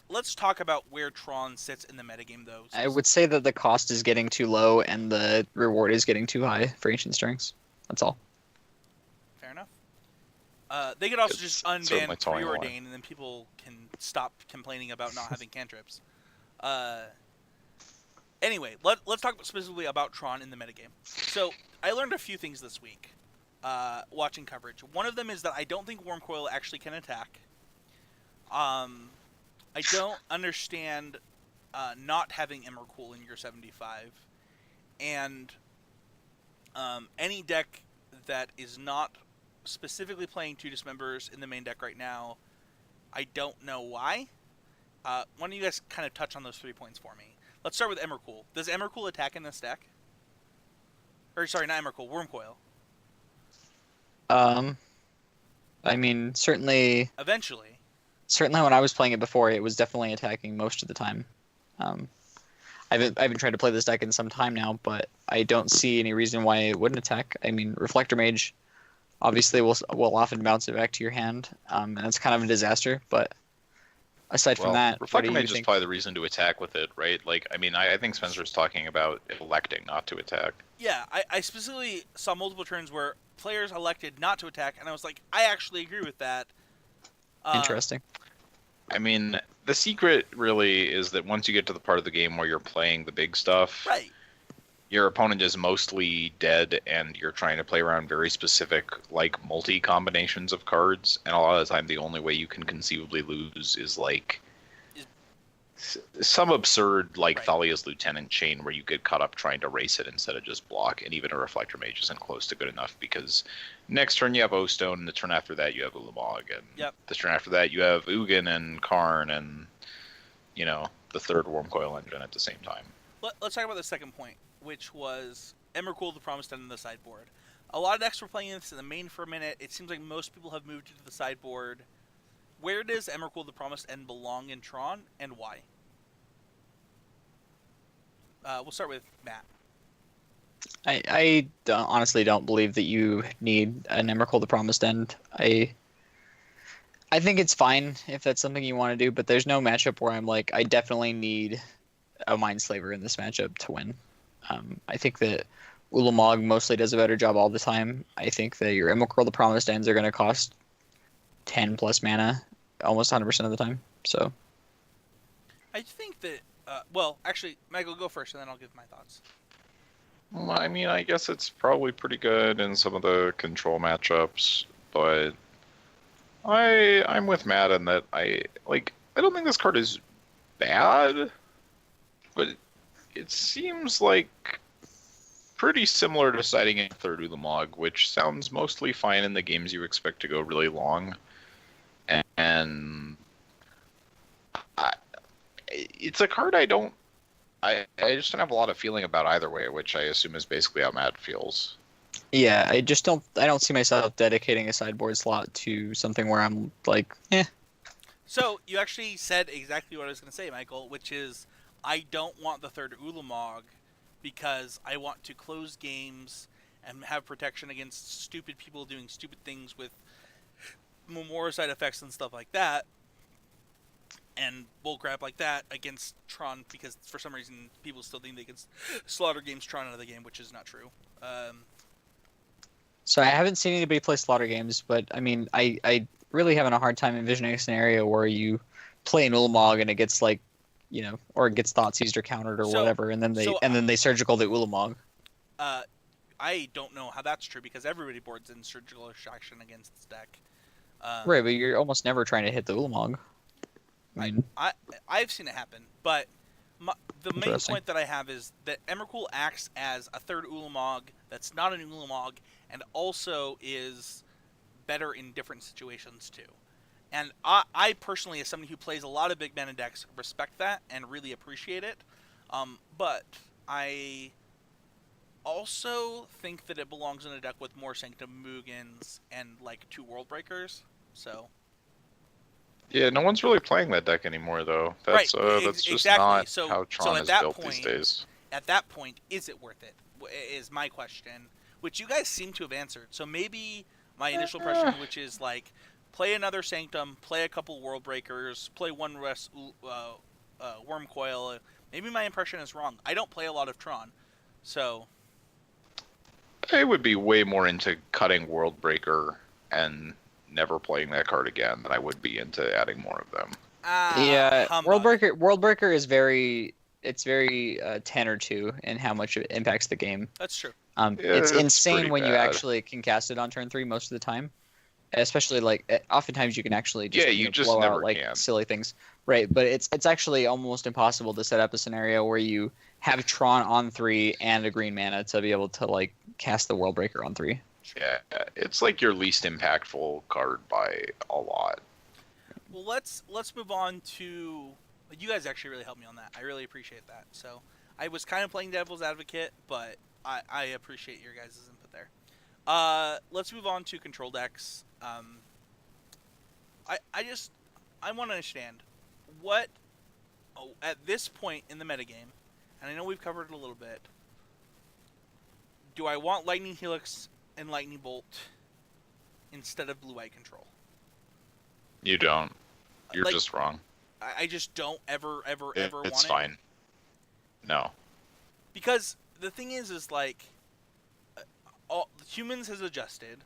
Let's talk about where Tron sits in the metagame though. I would say that the cost is getting too low and the reward is getting too high for Ancient Strings. That's all. Fair enough. They could also It's just certainly unban towing the line. Preordain, and then people can stop complaining about not having cantrips. Anyway, let's talk specifically about Tron in the metagame. So, I learned a few things this week watching coverage. One of them is that I don't think Wormcoil actually can attack. I don't understand not having Emrakul in your 75. And any deck that is not specifically playing two Dismembers in the main deck right now, I don't know why. Why don't you guys kind of touch on those 3 points for me? Let's start with Emrakul. Does Emrakul attack in this deck? Or sorry, not Emrakul, Wormcoil. I mean, certainly Eventually. when I was playing it before, it was definitely attacking most of the time. I've been trying to play this deck in some time now, but I don't see any reason why it wouldn't attack. I mean, Reflector Mage obviously will often bounce it back to your hand, and that's kind of a disaster. But aside from that, what Reflector do you Mage is think? probably the reason to attack with it, right? Like, I mean, I think Spencer's talking about electing not to attack. Yeah, I specifically saw multiple turns where players elected not to attack, and I was like, I actually agree with that. Interesting. I mean, the secret really is that once you get to the part of the game where you're playing the big stuff, Right. your opponent is mostly dead and you're trying to play around very specific, like, multi-combinations of cards, and a lot of the time the only way you can conceivably lose is, like, some absurd, like, Right. Thalia's Lieutenant chain where you get caught up trying to race it instead of just block, and even a Reflector Mage isn't close to good enough because next turn you have O-Stone, and the turn after that you have Ulamog, and Yep. the turn after that you have Ugin and Karn and, the third Wormcoil engine at the same time. Let's talk about the second point, which was Emrakul, the Promised End, in the sideboard. A lot of decks were playing this in the main for a minute. It seems like most people have moved it to the sideboard. Where does Emrakul, the Promised End, belong in Tron, and why? We'll start with Matt. honestly don't believe that you need an Emrakul the Promised End. I think it's fine if that's something you want to do, but there's no matchup where I'm like, I definitely need a Mindslaver in this matchup to win. I think that Ulamog mostly does a better job all the time. I think that your Emrakul the Promised Ends are going to cost 10 plus mana almost 100% of the time. So I think that. Well, actually, Michael, go first, and then I'll give my thoughts. Well, I mean, I guess it's probably pretty good in some of the control matchups, but I'm with Matt in that I don't think this card is bad, but it seems like pretty similar to siding in third Ulamog, which sounds mostly fine in the games you expect to go really long, and it's a card I just don't have a lot of feeling about either way, which I assume is basically how Matt feels. yeah, I don't see myself dedicating a sideboard slot to something where I'm like, eh. So you actually said exactly what I was going to say, Michael, which is I don't want the third Ulamog because I want to close games and have protection against stupid people doing stupid things with more side effects and stuff like that, and bullcrap like that against Tron, because for some reason people still think they can slaughter games Tron out of the game, which is not true. So I haven't seen anybody play Slaughter games, but I mean, I really having a hard time envisioning a scenario where you play an Ulamog and it gets like, or it gets thought seized or countered or whatever, and then they surgical the Ulamog. I don't know how that's true because everybody boards in surgical extraction against this deck. Right, but you're almost never trying to hit the Ulamog. I mean, I've seen it happen, but the main Interesting. point that I have is that Emrakul acts as a third Ulamog that's not an Ulamog, and also is better in different situations too. And I personally, as somebody who plays a lot of big mana decks, respect that and really appreciate it. But I also think that it belongs in a deck with more Sanctum Mugans and like 2 World Breakers. So Yeah, no one's really playing that deck anymore, though. That's Right, that's just exactly. not So- how so Tron at is that built these point- days. at that point, is it worth it? Is my question, which you guys seem to have answered. So maybe my initial impression, which is like, play another Sanctum, play a couple World Breakers, play one less Worm Coil. Maybe my impression is wrong. I don't play a lot of Tron, so I would be way more into cutting World Breaker and never playing that card again than I would be into adding more of them. yeah, humbug. World Breaker is very 10 or 2 in how much it impacts the game. That's true. Yeah, It's it's insane pretty when you bad. actually can cast it on turn 3 most of the time. Especially oftentimes you can actually just, Yeah, you just blow never out like can. silly things, right? But it's actually almost impossible to set up a scenario where you have Tron on 3 and a green mana to be able to like cast the World Breaker on 3. Yeah, it's like your least impactful card by a lot. Well, let's move on to. You guys actually really helped me on that. I really appreciate that. So I was kind of playing devil's advocate, but I appreciate your guys' input there. Let's move on to control decks. I want to understand what at this point in the metagame, and I know we've covered it a little bit. Do I want Lightning Helix and Lightning Bolt instead of blue-white control? You don't. You're Like, just wrong. I just don't ever want it. It's fine. No. Because the thing is like, all humans has adjusted.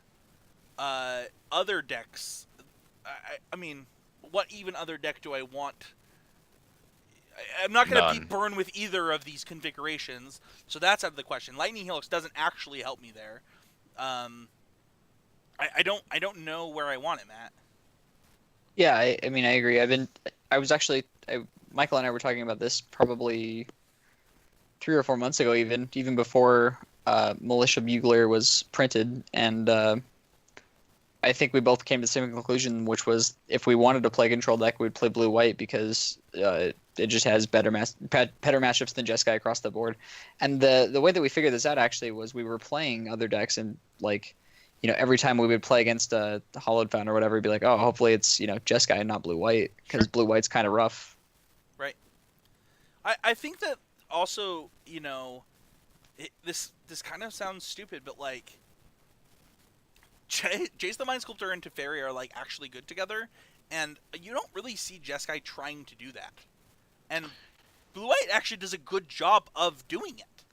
Other decks, I mean, what even other deck do I want? I'm not going to be None. burned with either of these configurations, so that's out of the question. Lightning Helix doesn't actually help me there. I don't know where I want it, Matt. Yeah, I mean I agree. Michael and I were talking about this probably 3 or 4 months ago, even before Militia Bugler was printed, and I think we both came to the same conclusion, which was if we wanted to play control deck, we'd play blue-white because it just has better matchups than Jeskai across the board. And the way that we figured this out actually was we were playing other decks, and like, every time we would play against a Hollowed Fountain or whatever, we'd be like, oh, hopefully it's Jeskai and not blue-white, because Sure. blue-white's kind of rough. Right. I think that also, this kind of sounds stupid, but like Jace the Mind Sculptor and Teferi are like actually good together, and you don't really see Jeskai trying to do that. And Blue White actually does a good job of doing it.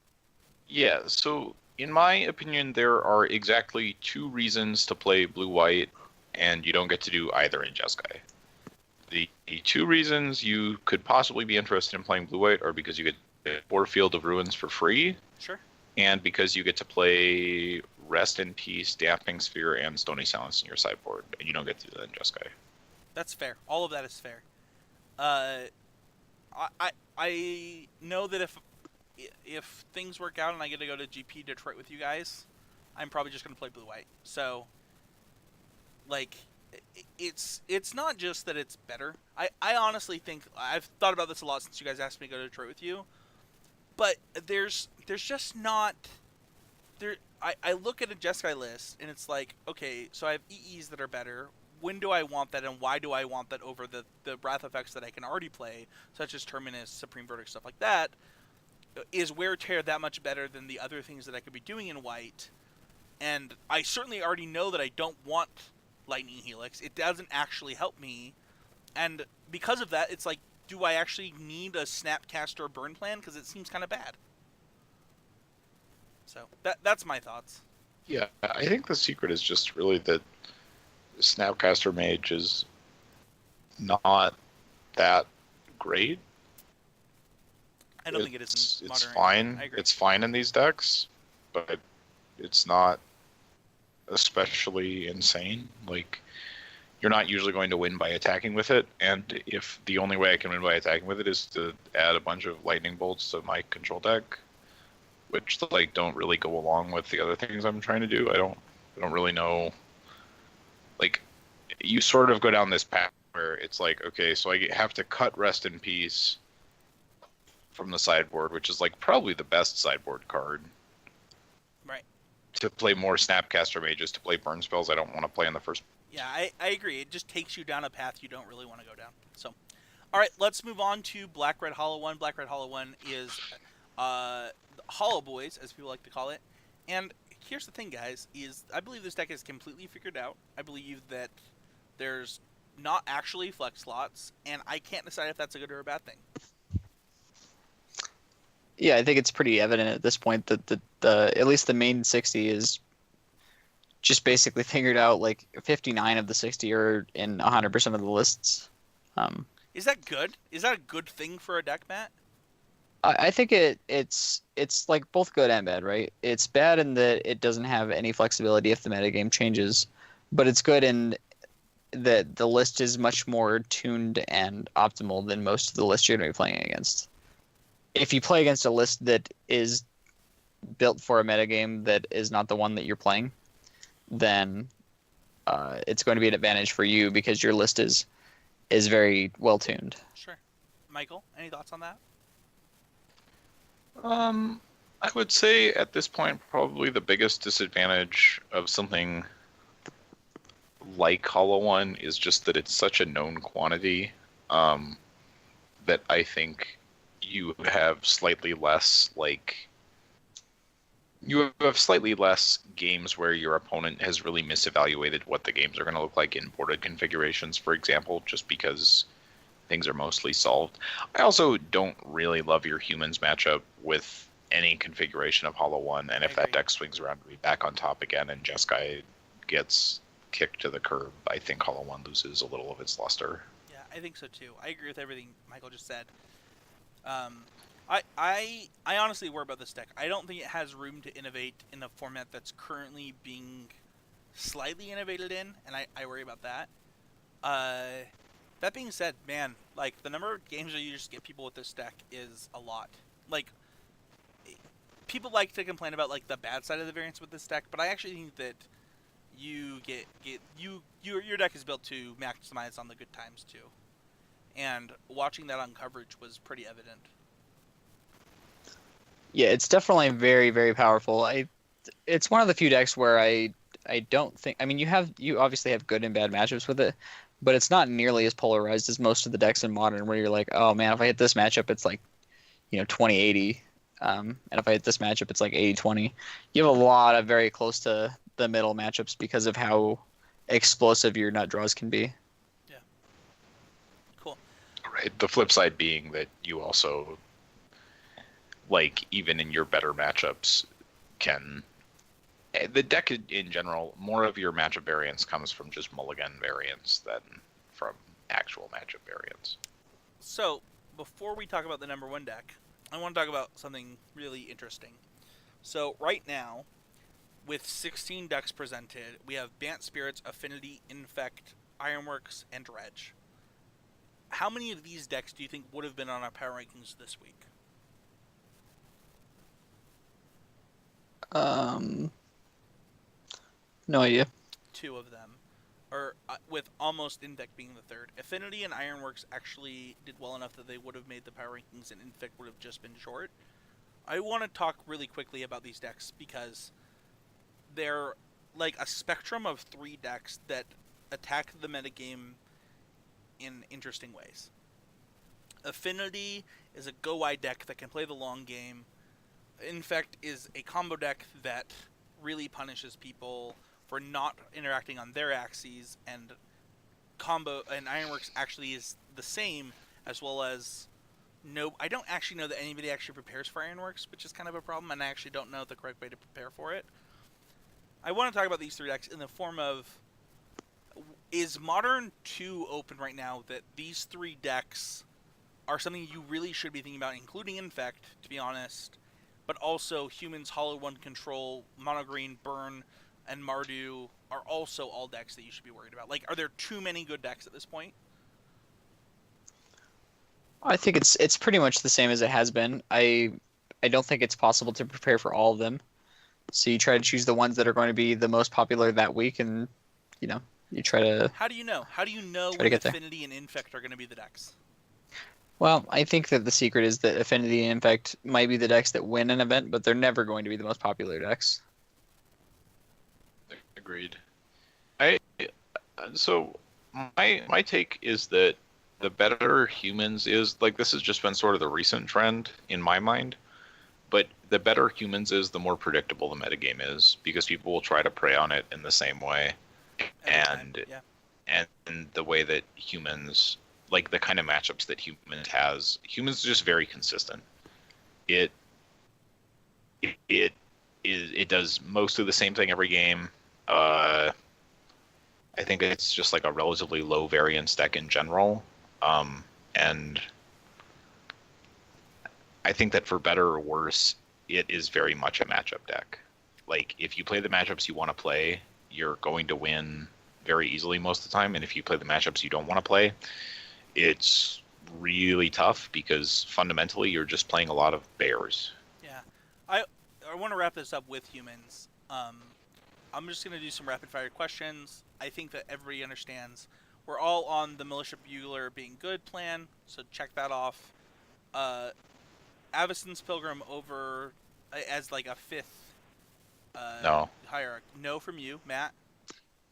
Yeah, so in my opinion, there are exactly 2 reasons to play Blue-White, and you don't get to do either in Jeskai. The 2 reasons you could possibly be interested in playing Blue-White are because you get the Field of Ruins for free, Sure. and because you get to play Rest in Peace, Damping Sphere, and Stony Silence in your sideboard, and you don't get to do that in Jeskai. That's fair. All of that is fair. I know that if things work out and I get to go to GP Detroit with you guys, I'm probably just gonna play Blue White. So, like, it's not just that it's better. I honestly think I've thought about this a lot since you guys asked me to go to Detroit with you. But there's just not there. I look at a Jeskai list and it's like, okay, so I have EEs that are better. When do I want that, and why do I want that over the Wrath effects that I can already play, such as Terminus, Supreme Verdict, stuff like that? Is Wear Tear that much better than the other things that I could be doing in White? And I certainly already know that I don't want Lightning Helix. It doesn't actually help me. And because of that, it's like, do I actually need a Snapcaster or Burn Plan? Because it seems kind of bad. So that's my thoughts. Yeah, I think the secret is just really that Snapcaster Mage is not that great. I don't think it is in It's Modern. fine. I agree. It's fine in these decks, but it's not especially insane. Like, you're not usually going to win by attacking with it, and if the only way I can win by attacking with it is to add a bunch of lightning bolts to my control deck, which like don't really go along with the other things I'm trying to do. I don't really know. Like, you sort of go down this path where it's like, okay, so I have to cut Rest in Peace from the sideboard, which is like probably the best sideboard card. Right. To play more Snapcaster Mages, to play burn spells I don't want to play in the first. Yeah, I agree. It just takes you down a path you don't really want to go down. So, all right, let's move on to Black Red Hollow One. Black Red Hollow One is Hollow Boys, as people like to call it. And here's the thing, guys, is I believe this deck is completely figured out. I believe that there's not actually flex slots, and I can't decide if that's a good or a bad thing. Yeah, I think it's pretty evident at this point that the at least the main 60 is just basically figured out. Like 59 of the 60 are in 100% of the lists. Is that good? Is that a good thing for a deck, Matt? I think it's like both good and bad, right? It's bad in that it doesn't have any flexibility if the metagame changes, but it's good in that the list is much more tuned and optimal than most of the lists you're going to be playing against. If you play against a list that is built for a metagame that is not the one that you're playing, then it's going to be an advantage for you because your list is very well tuned. Sure. Michael, any thoughts on that? I would say at this point probably the biggest disadvantage of something like Hollow One is just that it's such a known quantity that I think you have slightly less games where your opponent has really misevaluated what the games are going to look like in boarded configurations, for example, just because things are mostly solved. I also don't really love your humans matchup with any configuration of Hollow One, and if that deck swings around to be back on top again and Jeskai gets kicked to the curb, I think Hollow One loses a little of its luster. Yeah, I think so too. I agree with everything Michael just said. I honestly worry about this deck. I don't think it has room to innovate in a format that's currently being slightly innovated in, and I worry about that. That being said, man, like, the number of games that you just get people with this deck is a lot. Like, people like to complain about, like, the bad side of the variance with this deck, but I actually think that your deck is built to maximize on the good times too. And watching that on coverage was pretty evident. Yeah, it's definitely very, very powerful. It's one of the few decks where I don't think. I mean, you obviously have good and bad matchups with it, but it's not nearly as polarized as most of the decks in Modern, where you're like, oh man, if I hit this matchup, it's like, 20-80. And if I hit this matchup, it's like 80-20. You have a lot of very close to the middle matchups because of how explosive your nut draws can be. Cool. Right. The flip side being that you also, like, even in your better matchups, can the deck in general, more of your matchup variance comes from just mulligan variance than from actual matchup variance. So, before we talk about the number one deck, I want to talk about something really interesting. So, right now, with 16 decks presented, we have Bant Spirits, Affinity, Infect, Ironworks, and Dredge. How many of these decks do you think would have been on our power rankings this week? No idea. 2 of them. Or with almost Infect being the third. Affinity and Ironworks actually did well enough that they would have made the power rankings, and Infect would have just been short. I want to talk really quickly about these decks because they're like a spectrum of 3 decks that attack the metagame in interesting ways. Affinity is a go wide deck that can play the long game. Infect is a combo deck that really punishes people for not interacting on their axes, and Ironworks actually is the same, as well as no. I don't actually know that anybody actually prepares for Ironworks, which is kind of a problem, and I actually don't know the correct way to prepare for it. I want to talk about these 3 decks in the form of, is Modern too open right now that these 3 decks are something you really should be thinking about, including Infect, to be honest, but also Humans, Hollow One Control, Mono Green, Burn, and Mardu are also all decks that you should be worried about. Like, are there too many good decks at this point? I think it's pretty much the same as it has been. I don't think it's possible to prepare for all of them. So you try to choose the ones that are going to be the most popular that week, and you try to. How do you know? How do you know to when get there. Affinity and Infect are going to be the decks? Well, I think that the secret is that Affinity and Infect might be the decks that win an event, but they're never going to be the most popular decks. Agreed. So my take is that the better Humans is, like, this has just been sort of the recent trend in my mind, but the better Humans is, the more predictable the metagame is, because people will try to prey on it in the same way. And the way that Humans, like the kind of matchups that Humans is just very consistent. It does mostly the same thing every game. I think it's just like a relatively low variance deck in general. And I think that for better or worse, it is very much a matchup deck. Like, if you play the matchups you want to play, you're going to win very easily most of the time. And if you play the matchups you don't want to play, it's really tough because fundamentally you're just playing a lot of bears. Yeah. I want to wrap this up with Humans. I'm just going to do some rapid fire questions. I think that everybody understands. We're all on the Militia Bugler being good plan, so check that off. Avacyn's Pilgrim over as like a 5th No. hierarchy. No from you, Matt.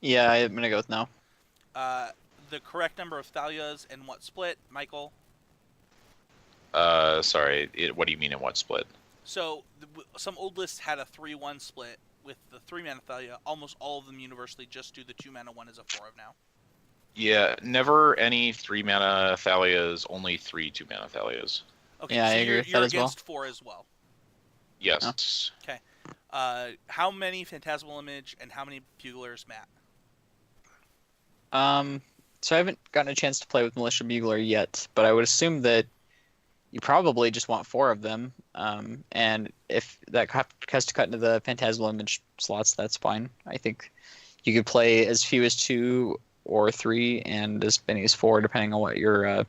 Yeah, I'm gonna go with no. The correct number of Thalias and what split, Michael? Sorry, what do you mean in what split? So some old lists had a 3-1 split with the 3-mana Thalia. Almost all of them universally just do the 2-mana one as a 4 of now. Yeah, never any 3-mana Thalias, only 3 2-mana Thalias. Okay, Yeah, so I agree you're with that as well. against 4 as well. Yes. Okay. How many Phantasmal Image and how many Buglers, Matt? So I haven't gotten a chance to play with Militia Bugler yet, but I would assume that you probably just want 4 of them. And if that has to cut into the Phantasmal Image slots, that's fine. I think you could play as few as 2 or 3 and as many as 4, depending on what your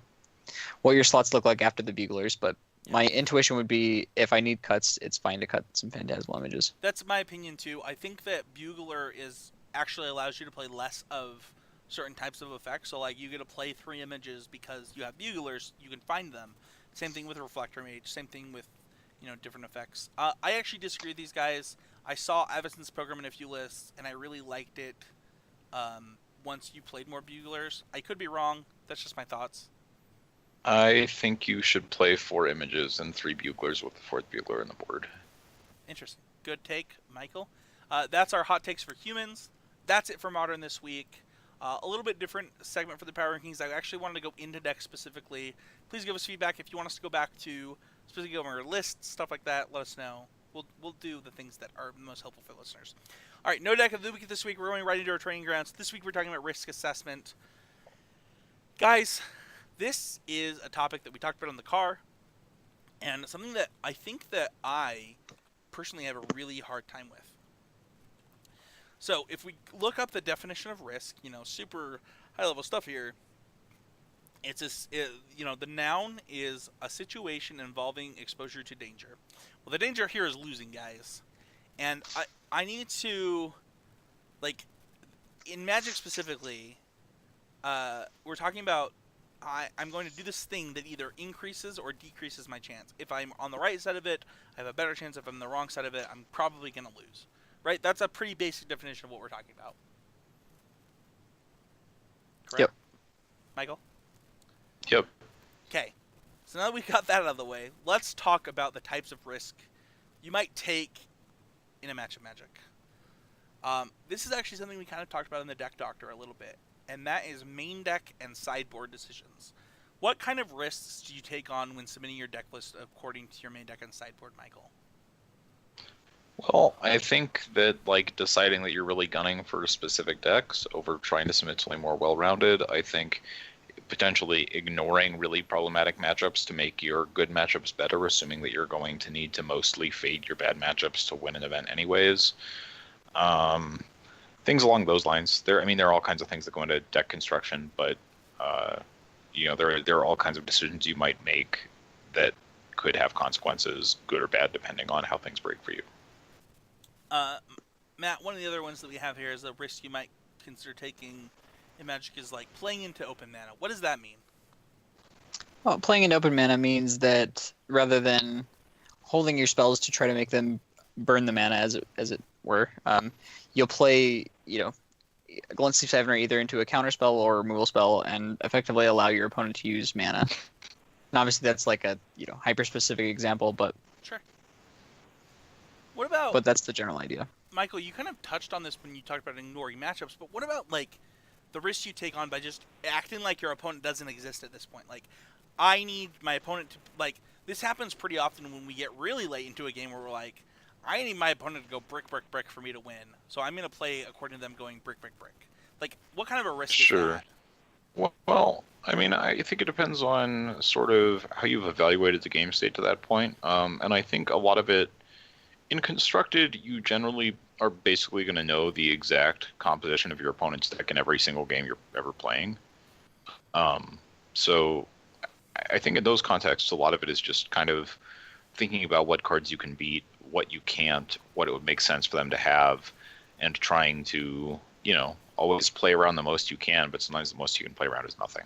slots look like after the Buglers. But my intuition would be, if I need cuts, it's fine to cut some Phantasmal Images. That's my opinion too. I think that Bugler actually allows you to play less of certain types of effects. So like you get to play 3 images because you have Buglers, you can find them. Same thing with Reflector Mage, same thing with different effects. I actually disagree with these guys. I saw Avacyn's Program in a few lists and I really liked it once you played more Buglers. I could be wrong. That's just my thoughts. I think you should play 4 images and 3 buglers with the 4th bugler on the board. Interesting. Good take, Michael. That's our hot takes for humans. That's it for Modern this week. A little bit different segment for the Power Rankings. I actually wanted to go into decks specifically. Please give us feedback if you want us to go back to specifically over our lists, stuff like that. Let us know. We'll do the things that are most helpful for listeners. All right, no deck of the week this week. We're going right into our training grounds. This week we're talking about risk assessment. Guys, this is a topic that we talked about in the car, and something that I think that I personally have a really hard time with. So if we look up the definition of risk, super high level stuff here, the noun is a situation involving exposure to danger. Well, the danger here is losing, guys. And I need to, in Magic specifically, we're talking about I'm going to do this thing that either increases or decreases my chance. If I'm on the right side of it, I have a better chance. If I'm on the wrong side of it, I'm probably going to lose. Right? That's a pretty basic definition of what we're talking about. Correct? Yep. Michael? Yep. Okay. So now that we got that out of the way, let's talk about the types of risk you might take in a match of Magic. This is actually something we kind of talked about in the Deck Doctor a little bit, and that is main deck and sideboard decisions. What kind of risks do you take on when submitting your deck list according to your main deck and sideboard, Michael? Well, I think that deciding that you're really gunning for specific decks over trying to submit something more well-rounded, I think potentially ignoring really problematic matchups to make your good matchups better, assuming that you're going to need to mostly fade your bad matchups to win an event anyways. Things along those lines. There are all kinds of things that go into deck construction, but there are all kinds of decisions you might make that could have consequences, good or bad, depending on how things break for you. Matt, one of the other ones that we have here is a risk you might consider taking in Magic is playing into open mana. What does that mean? Well, playing in open mana means that rather than holding your spells to try to make them burn the mana, as it were, you'll play, Glint Sleep Siphoner either into a counter spell or removal spell and effectively allow your opponent to use mana. And obviously that's a hyper specific example, but Sure. What about? But that's the general idea. Michael, you kind of touched on this when you talked about ignoring matchups, but what about the risks you take on by just acting like your opponent doesn't exist at this point? I need my opponent to this happens pretty often when we get really late into a game where we're I need my opponent to go brick, brick, brick for me to win. So I'm going to play according to them going brick, brick, brick. What kind of a risk is that? Well, I think it depends on sort of how you've evaluated the game state to that point. And I think a lot of it, in Constructed, you generally are basically going to know the exact composition of your opponent's deck in every single game you're ever playing. So I think in those contexts, a lot of it is just kind of thinking about what cards you can beat, what you can't, what it would make sense for them to have, and trying to, always play around the most you can, but sometimes the most you can play around is nothing.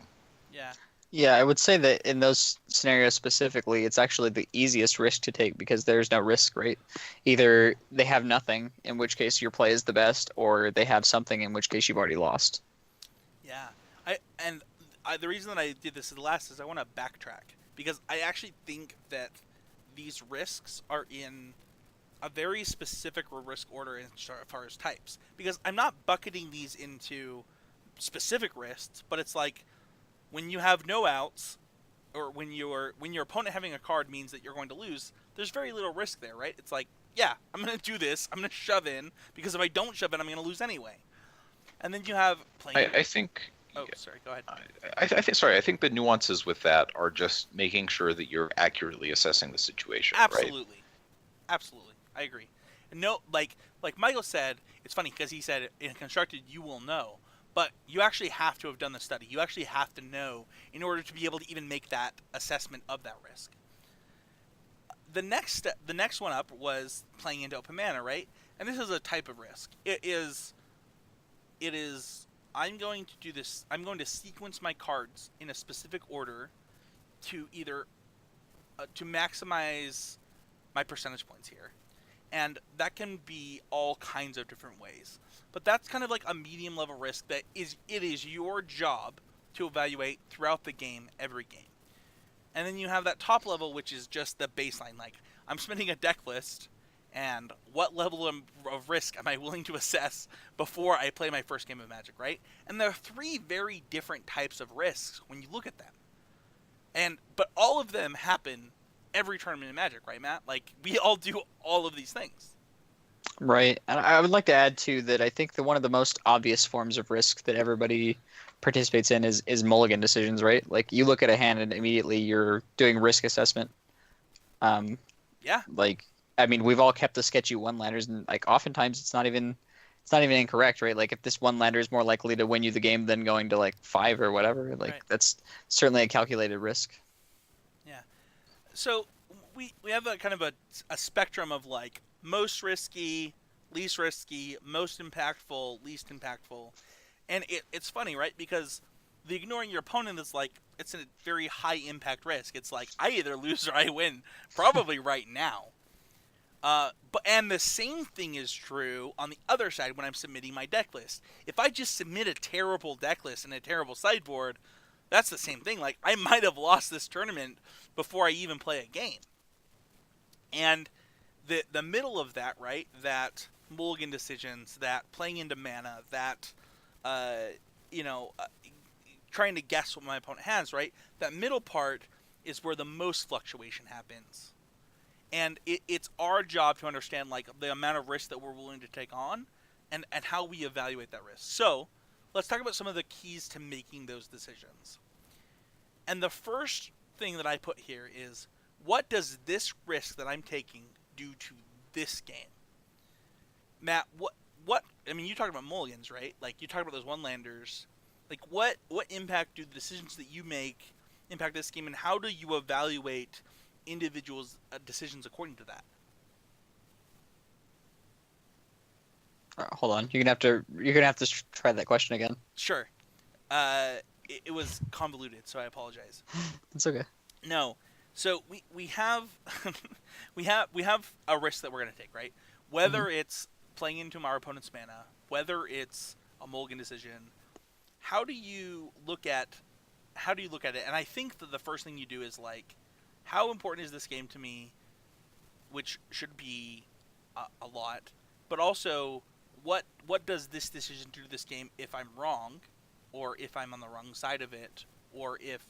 Yeah. Yeah, I would say that in those scenarios specifically, it's actually the easiest risk to take because there's no risk, right? Either they have nothing, in which case your play is the best, or they have something, in which case you've already lost. Yeah. The reason that I did this last is I want to backtrack because I actually think that these risks are in a very specific risk order as far as types. Because I'm not bucketing these into specific risks, but it's when you have no outs, or when your opponent having a card means that you're going to lose, there's very little risk there, right? It's yeah, I'm going to do this, I'm going to shove in, because if I don't shove in, I'm going to lose anyway. And then you have playing... I think... Oh, sorry, go ahead. I think the nuances with that are just making sure that you're accurately assessing the situation, Absolutely. Right? Absolutely. I agree. And no, like Michael said, it's funny because he said in Constructed you will know, but you actually have to have done the study. You actually have to know in order to be able to even make that assessment of that risk. The next one up was playing into open mana, right? And this is a type of risk. It is I'm going to do this. I'm going to sequence my cards in a specific order to either to maximize my percentage points here. And that can be all kinds of different ways. But that's kind of like a medium level risk that it is your job to evaluate throughout the game, every game. And then you have that top level, which is just the baseline. Like, I'm spending a deck list, and what level of risk am I willing to assess before I play my first game of Magic, right? And there are 3 very different types of risks when you look at them. But all of them happen every tournament in Magic, right, Matt? Like, we all do all of these things. Right. And I would like to add too that I think that one of the most obvious forms of risk that everybody participates in is mulligan decisions, right? Like you look at a hand and immediately you're doing risk assessment. Yeah. Like I mean, we've all kept the sketchy one-landers, and like oftentimes it's not even incorrect, right? Like if this one-lander is more likely to win you the game than going to like 5 or whatever, like Right. that's certainly a calculated risk. Yeah. So we have a kind of a spectrum of like most risky, least risky, most impactful, least impactful. And it's funny, right? Because the ignoring your opponent is like, it's a very high impact risk. It's like, I either lose or I win, probably right now. And the same thing is true on the other side when I'm submitting my deck list. If I just submit a terrible deck list and a terrible sideboard, that's the same thing. Like, I might have lost this tournament before I even play a game. And the middle of that, right, that mulligan decisions, that playing into mana, that, trying to guess what my opponent has, right, that middle part is where the most fluctuation happens. And it's our job to understand, like, the amount of risk that we're willing to take on and how we evaluate that risk. So let's talk about some of the keys to making those decisions. And the first thing that I put here is, what does this risk that I'm taking do to this game? Matt, what I mean, you talked about mulligans, right? Like, you talked about those one-landers. Like, what impact do the decisions that you make impact this game, and how do you evaluate individuals' decisions according to that? Hold on, you're gonna have to try that question again. Sure. It was convoluted, so I apologize. It's okay. No. So we have we have a risk that we're gonna take, right? Whether it's playing into our opponent's mana, whether it's a mulligan decision, how do you look at it? And I think that the first thing you do is like, how important is this game to me, which should be a lot, but also what does this decision do to this game if I'm wrong, or if I'm on the wrong side of it, or if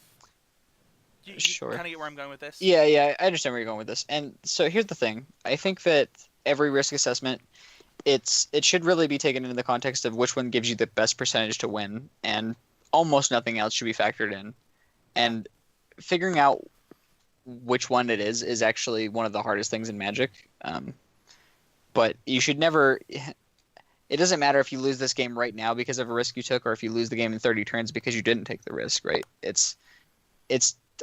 you Sure. kind of get where I'm going with this? Yeah, I understand where you're going with this. And so here's the thing. I think that every risk assessment, it should really be taken into the context of which one gives you the best percentage to win, and almost nothing else should be factored in. And figuring out which one it is actually one of the hardest things in Magic. But you should never... It doesn't matter if you lose this game right now because of a risk you took, or if you lose the game in 30 turns because you didn't take the risk, right? It's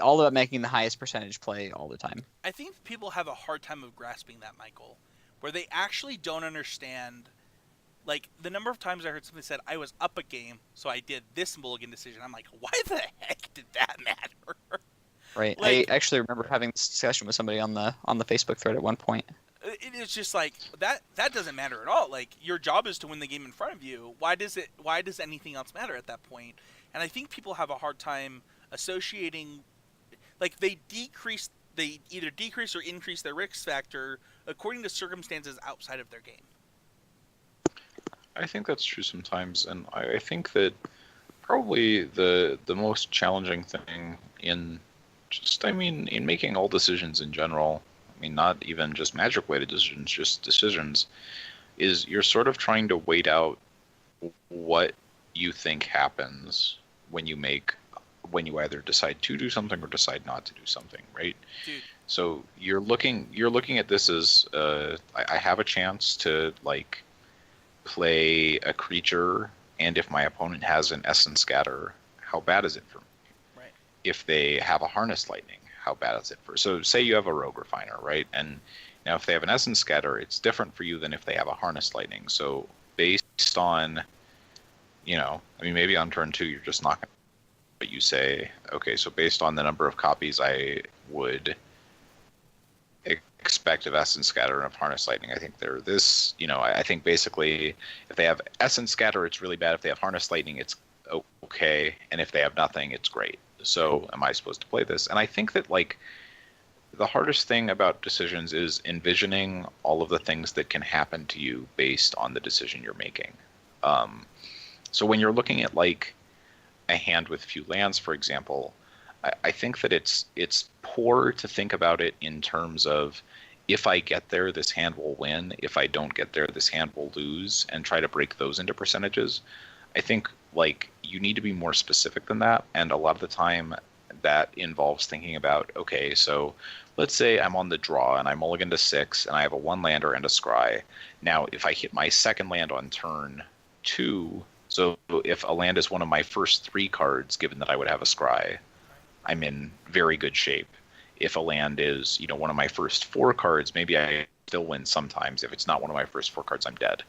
all about making the highest percentage play all the time. I think people have a hard time of grasping that, Michael, where they actually don't understand, like, the number of times I heard somebody said, I was up a game, so I did this mulligan decision. I'm like, why the heck did that matter? Right. Like, I actually remember having this discussion with somebody on the Facebook thread at one point. it is just like, that doesn't matter at all. Like, your job is to win the game in front of you. Why does anything else matter at that point? And I think people have a hard time associating, like, they either decrease or increase their risk factor according to circumstances outside of their game. I think that's true sometimes, and I think that probably the most challenging thing in making all decisions in general, I mean, not even just Magic-related decisions, just decisions, is you're sort of trying to wait out what you think happens when you either decide to do something or decide not to do something, right? Dude. So you're looking at this as I have a chance to like play a creature, and if my opponent has an Essence Scatter, how bad is it for me? Right. If they have a Harness Lightning, how bad is it for? So say you have a Rogue Refiner, right? And now if they have an Essence Scatter, it's different for you than if they have a Harness Lightning. So based on, maybe on turn 2 you're just not going to, but you say, okay, so based on the number of copies I would expect of Essence Scatter and of Harness Lightning, I think they're this, I think basically if they have Essence Scatter, it's really bad. If they have Harness Lightning, it's okay. And if they have nothing, it's great. So am I supposed to play this? And I think that like the hardest thing about decisions is envisioning all of the things that can happen to you based on the decision you're making. So when you're looking at like a hand with few lands, for example, I think that it's poor to think about it in terms of if I get there, this hand will win. If I don't get there, this hand will lose, and try to break those into percentages. I think like you need to be more specific than that, and a lot of the time that involves thinking about, okay, so let's say I'm on the draw and I mulligan to 6 and I have a 1-lander and a scry. Now, if I hit my second land on turn 2, so if a land is one of my first 3 cards, given that I would have a scry, I'm in very good shape. If a land is, one of my first 4 cards, maybe I still win sometimes. If it's not one of my first 4 cards, I'm dead.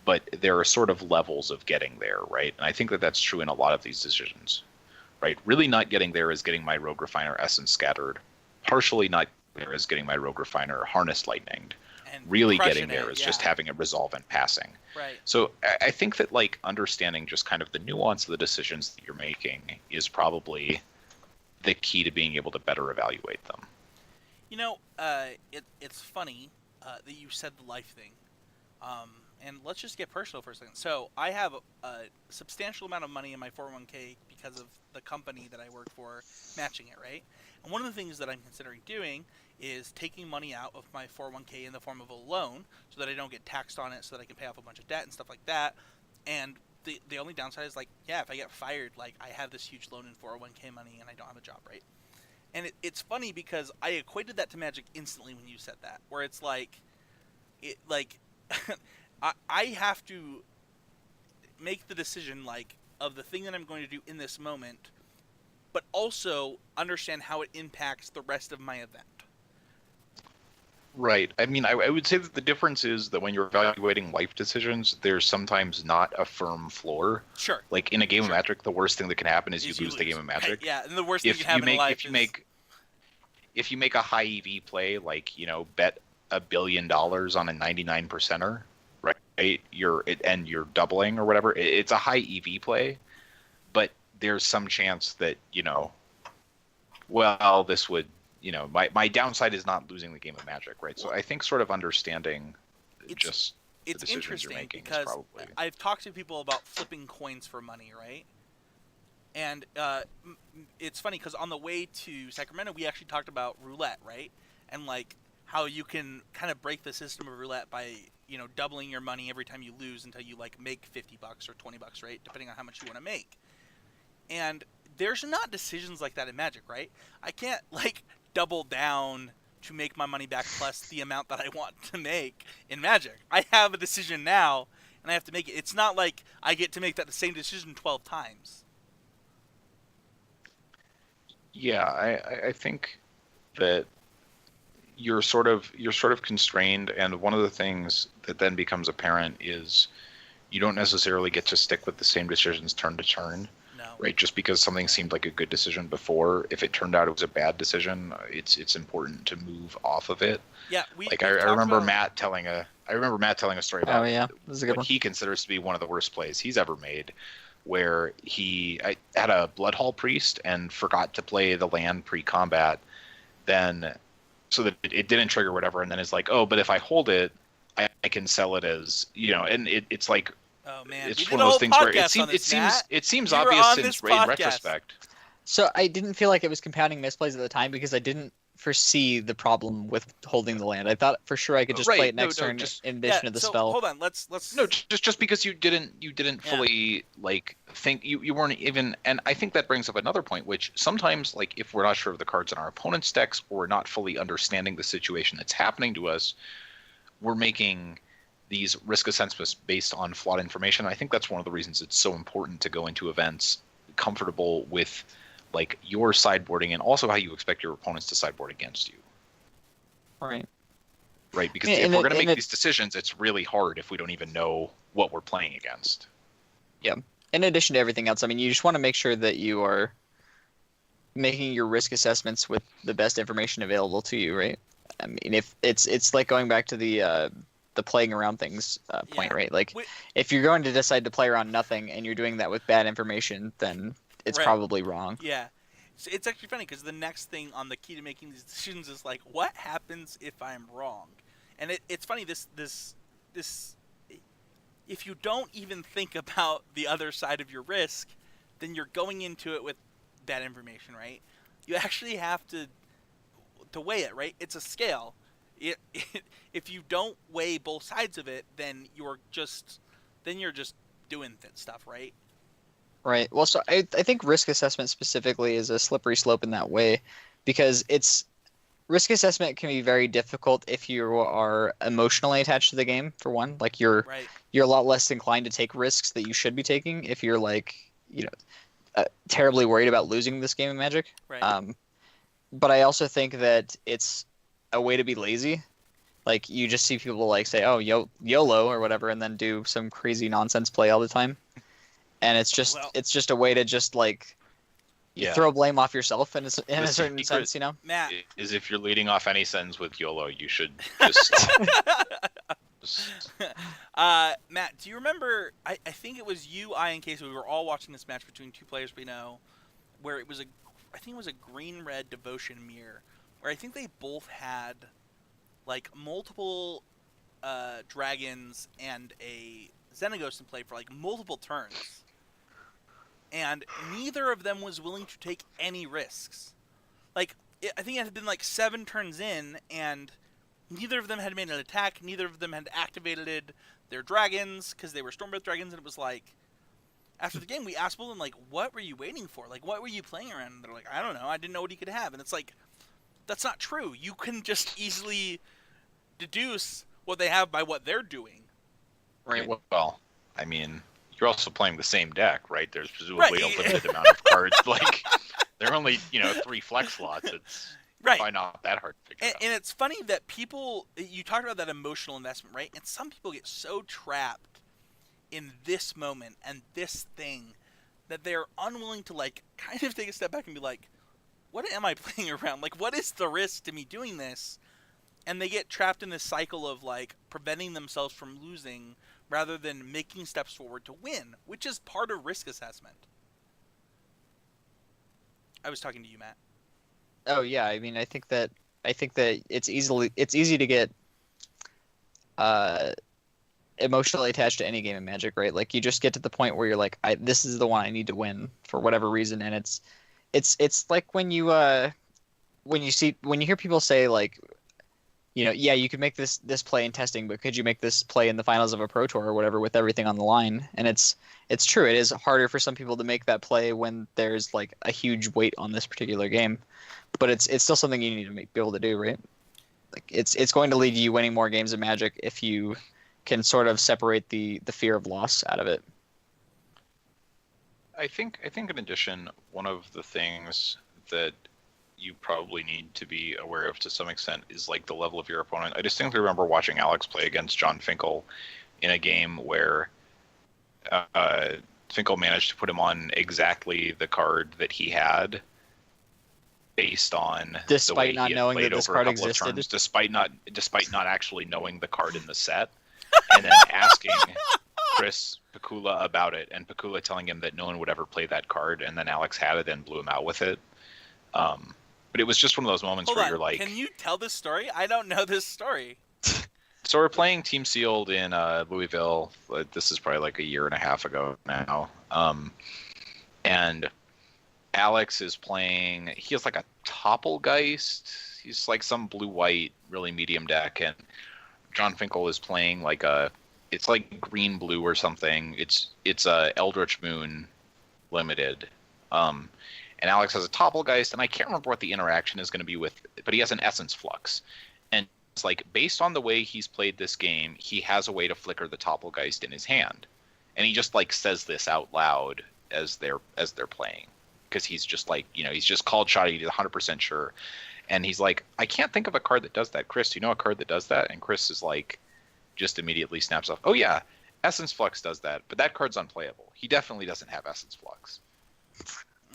But there are sort of levels of getting there, right? And I think that that's true in a lot of these decisions, right? Really not getting there is getting my Rogue Refiner Essence scattered. Partially not there is getting my Rogue Refiner Harnessed Lightninged. And really crushing getting there it, is just having it resolve and passing. Right. So I think that like understanding just kind of the nuance of the decisions that you're making is probably the key to being able to better evaluate them. It's funny that you said the life thing. And let's just get personal for a second. So I have a substantial amount of money in my 401k because of the company that I work for matching it, right? And one of the things that I'm considering doing is taking money out of my 401k in the form of a loan so that I don't get taxed on it, so that I can pay off a bunch of debt and stuff like that. And the only downside is, like, yeah, if I get fired, like, I have this huge loan in 401k money and I don't have a job, right? And it's funny because I equated that to Magic instantly when you said that, where it's like, I have to make the decision, like, of the thing that I'm going to do in this moment, but also understand how it impacts the rest of my event. Right. I mean, I would say that the difference is that when you're evaluating life decisions, there's sometimes not a firm floor. Sure. Like in a game of Magic, the worst thing that can happen is you lose the game of Magic. Right, yeah, and the worst thing that can happen in life if you make a high EV play, like, bet $1 billion on a 99%er, right? You're doubling or whatever. It's a high EV play, but there's some chance that, this would, my downside is not losing the game of Magic, right? So I think sort of understanding the decisions you're making is probably... I've talked to people about flipping coins for money, right? And it's funny because on the way to Sacramento, we actually talked about roulette, right? And like how you can kind of break the system of roulette by, doubling your money every time you lose until you like make $50 or $20, right? Depending on how much you want to make. And there's not decisions like that in Magic, right? I can't like double down to make my money back plus the amount that I want to make in Magic. I have a decision now and I have to make it. It's not like I get to make that the same decision 12 times. Yeah, I think that you're sort of constrained, and one of the things that then becomes apparent is you don't necessarily get to stick with the same decisions turn to turn. No. Right? Just because something seemed like a good decision before, if it turned out it was a bad decision, it's important to move off of it. Yeah, I remember Matt telling a story about this is a good what one. he considers to be one of the worst plays he's ever made, where I had a Bloodhall Priest and forgot to play the land pre-combat, then so that it didn't trigger whatever, and then it's like, oh, but if I hold it, I can sell it as, and it's like, oh man, it's one of those things where it seems obvious in retrospect. So I didn't feel like it was compounding misplays at the time because I didn't foresee the problem with holding the land. I thought for sure I could just play it next turn in addition to the spell. Hold on, let's No, just because you didn't fully like think you weren't even, and I think that brings up another point, which sometimes, like, if we're not sure of the cards in our opponent's decks or we're not fully understanding the situation that's happening to us, we're making these risk assessments based on flawed information. I think that's one of the reasons it's so important to go into events comfortable with like your sideboarding and also how you expect your opponents to sideboard against you. Right. Right, because if we're going to make these decisions, it's really hard if we don't even know what we're playing against. Yeah. In addition to everything else, I mean, you just want to make sure that you are making your risk assessments with the best information available to you, right? I mean, if it's like going back to the playing around things point, right? Like, if you're going to decide to play around nothing and you're doing that with bad information, then it's probably wrong. Yeah. So it's actually funny because the next thing on the key to making these decisions is like, what happens if I'm wrong? And it's funny this if you don't even think about the other side of your risk, then you're going into it with bad information, right? You actually have to weigh it, right? It's a scale. If you don't weigh both sides of it, then you're just doing stuff, right? Right. Well, so I think risk assessment specifically is a slippery slope in that way, because risk assessment can be very difficult if you are emotionally attached to the game, for one. Like Right. you're a lot less inclined to take risks that you should be taking if you're like, terribly worried about losing this game of Magic. Right. But I also think that it's a way to be lazy. Like, you just see people like say, "Oh, YOLO" or whatever, and then do some crazy nonsense play all the time. And it's just a way to just like throw blame off yourself in a certain sense, Matt, is if you're leading off any sentence with YOLO, you should just Matt, do you remember? I think it was you, I, and Casey. We were all watching this match between two players we know, where I think it was a green-red devotion mirror, where I think they both had like multiple dragons and a Xenagos in play for like multiple turns. And neither of them was willing to take any risks. Like, I think it had been like 7 turns in, and neither of them had made an attack. Neither of them had activated their dragons because they were Stormbreath dragons. And it was like, after the game, we asked both of them, like, what were you waiting for? Like, what were you playing around? And they're like, I don't know. I didn't know what he could have. And it's like, that's not true. You can just easily deduce what they have by what they're doing. Right. Well, I mean, you're also playing the same deck, right? There's presumably Right. a limited amount of cards. Like, there are only 3 flex slots. It's Right. probably not that hard to figure out. And it's funny that people, you talked about that emotional investment, right? And some people get so trapped in this moment and this thing that they're unwilling to like kind of take a step back and be like, what am I playing around? Like, what is the risk to me doing this? And they get trapped in this cycle of like preventing themselves from losing rather than making steps forward to win, which is part of risk assessment. I was talking to you, Matt. Oh yeah, I mean, I think that it's easy to get emotionally attached to any game of Magic, right? Like, you just get to the point where you're like, this is the one I need to win for whatever reason, and it's like when you hear people say like, yeah, you could make this play in testing, but could you make this play in the finals of a Pro Tour or whatever with everything on the line? And it's true. It is harder for some people to make that play when there's like a huge weight on this particular game, but it's still something you need to be able to do, right? Like, it's going to lead you winning more games of Magic if you can sort of separate the fear of loss out of it. I think in addition, one of the things that you probably need to be aware of to some extent is like the level of your opponent. I distinctly remember watching Alex play against Jon Finkel in a game where Finkel managed to put him on exactly the card that he had based on Despite the way not he had knowing played that this over a card couple of existed? turns, despite not actually knowing the card in the set, and then asking Chris Pikula about it, and Pikula telling him that no one would ever play that card, and then Alex had it and blew him out with it. But it was just one of those moments where you're like, can you tell this story? I don't know this story. so we're playing Team Sealed in Louisville. This is probably like a year and a half ago now. And Alex is playing, he has like a Toppelgeist. He's like some blue-white, really medium deck. And Jon Finkel is playing like it's like green-blue or something. It's a Eldritch Moon limited. And Alex has a Toppelgeist, and I can't remember what the interaction is going to be with, but he has an Essence Flux. And it's like, based on the way he's played this game, he has a way to flicker the Toppelgeist in his hand. And he just like says this out loud as they're playing, because he's just like, he's just called shot, he's 100% sure. And he's like, I can't think of a card that does that. Chris, do you know a card that does that? And Chris is like, just immediately snaps off, oh yeah, Essence Flux does that, but that card's unplayable. He definitely doesn't have Essence Flux.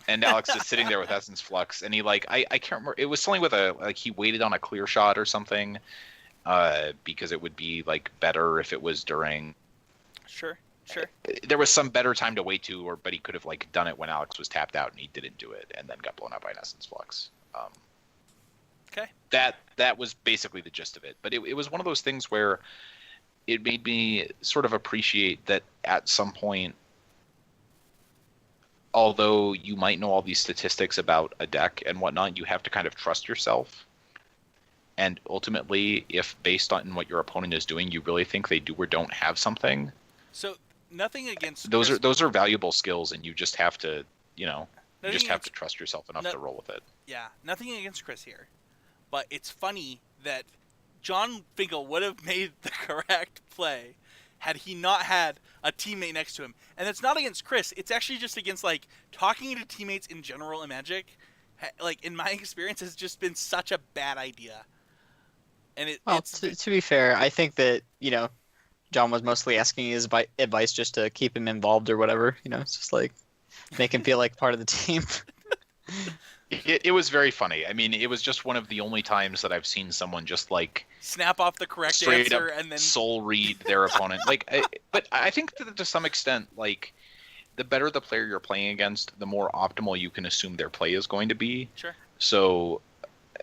And Alex is sitting there with Essence Flux, and he like, I can't remember, it was something with he waited on a clear shot or something, because it would be like better if it was during. Sure. Sure. There was some better time to wait to, but he could have like done it when Alex was tapped out and he didn't do it, and then got blown out by an Essence Flux. Okay. That was basically the gist of it. But it was one of those things where it made me sort of appreciate that at some point, although you might know all these statistics about a deck and whatnot, you have to kind of trust yourself. And ultimately, if based on what your opponent is doing, you really think they do or don't have something. So nothing against Those are valuable skills, and you just have to, nothing you just have against- to trust yourself enough to roll with it. Yeah, nothing against Chris here, but it's funny that John Finkel would have made the correct play had he not had a teammate next to him. And it's not against Chris. It's actually just against, like, talking to teammates in general in Magic. Like, in my experience, has just been such a bad idea. And Well, it's to be fair, I think that, John was mostly asking his advice just to keep him involved or whatever. It's just like make him feel like part of the team. It was very funny. I mean, it was just one of the only times that I've seen someone just like snap off the correct straight answer up and then soul read their opponent. But I think that to some extent, like, the better the player you're playing against, the more optimal you can assume their play is going to be. Sure. So,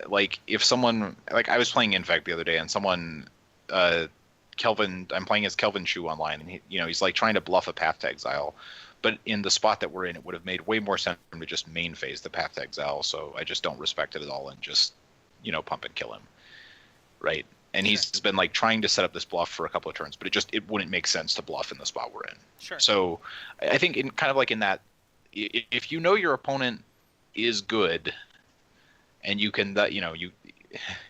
like, if someone, like, I was playing Infect the other day, and someone, Kelvin, I'm playing as Kelvin Shu online, and he's like trying to bluff a Path to Exile. But in the spot that we're in, it would have made way more sense for him to just main phase the Path to Exile. So I just don't respect it at all and just, pump and kill him. Right. And he's been like trying to set up this bluff for a couple of turns, but it wouldn't make sense to bluff in the spot we're in. Sure. So I think in kind of like in that, if you know your opponent is good, and you can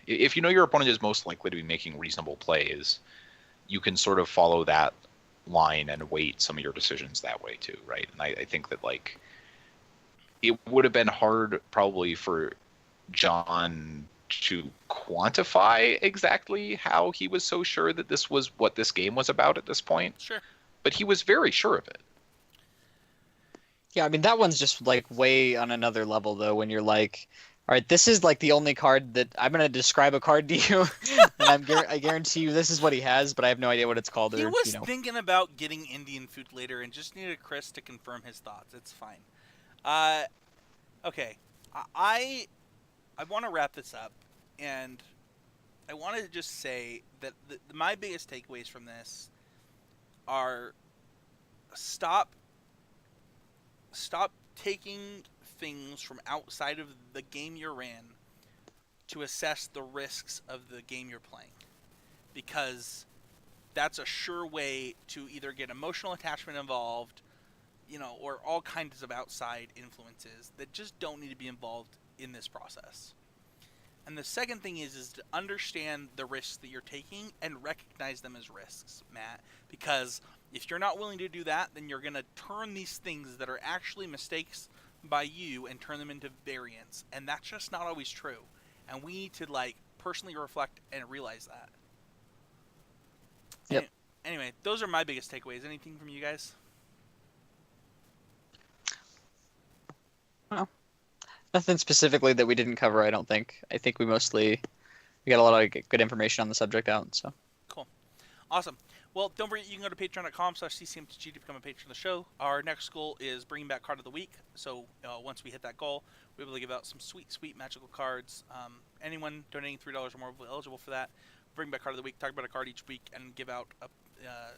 if you know your opponent is most likely to be making reasonable plays, you can sort of follow that line and weight some of your decisions that way too, right? And I think that, like, it would have been hard probably for John to quantify exactly how he was so sure that this was what this game was about at this point. Sure. But he was very sure of it. Yeah, I mean, that one's just like way on another level though, when you're like, all right, this is like the only card that I'm going to describe a card to you, and I guarantee you this is what he has, but I have no idea what it's called. He or, was thinking about getting Indian food later and just needed Chris to confirm his thoughts. It's fine. Okay. I want to wrap this up, and I want to just say that my biggest takeaways from this are stop taking things from outside of the game you're in to assess the risks of the game you're playing, because that's a sure way to either get emotional attachment involved, or all kinds of outside influences that just don't need to be involved in this process. And the second thing is to understand the risks that you're taking and recognize them as risks, Matt, because if you're not willing to do that, then you're going to turn these things that are actually mistakes by you and turn them into variants, and that's just not always true, and we need to, like, personally reflect and realize that. Yep. Anyway, those are my biggest takeaways. Anything from you guys? Well, nothing specifically that we didn't cover, I don't think. I think we got a lot of good information on the subject out, so. Cool. Awesome. Well, don't forget, you can go to patreon.com/ccmtg to become a patron of the show. Our next goal is bringing back Card of the Week. So once we hit that goal, we'll be able to give out some sweet, sweet magical cards. Anyone donating $3 or more will be eligible for that. Bring back Card of the Week, talk about a card each week, and give out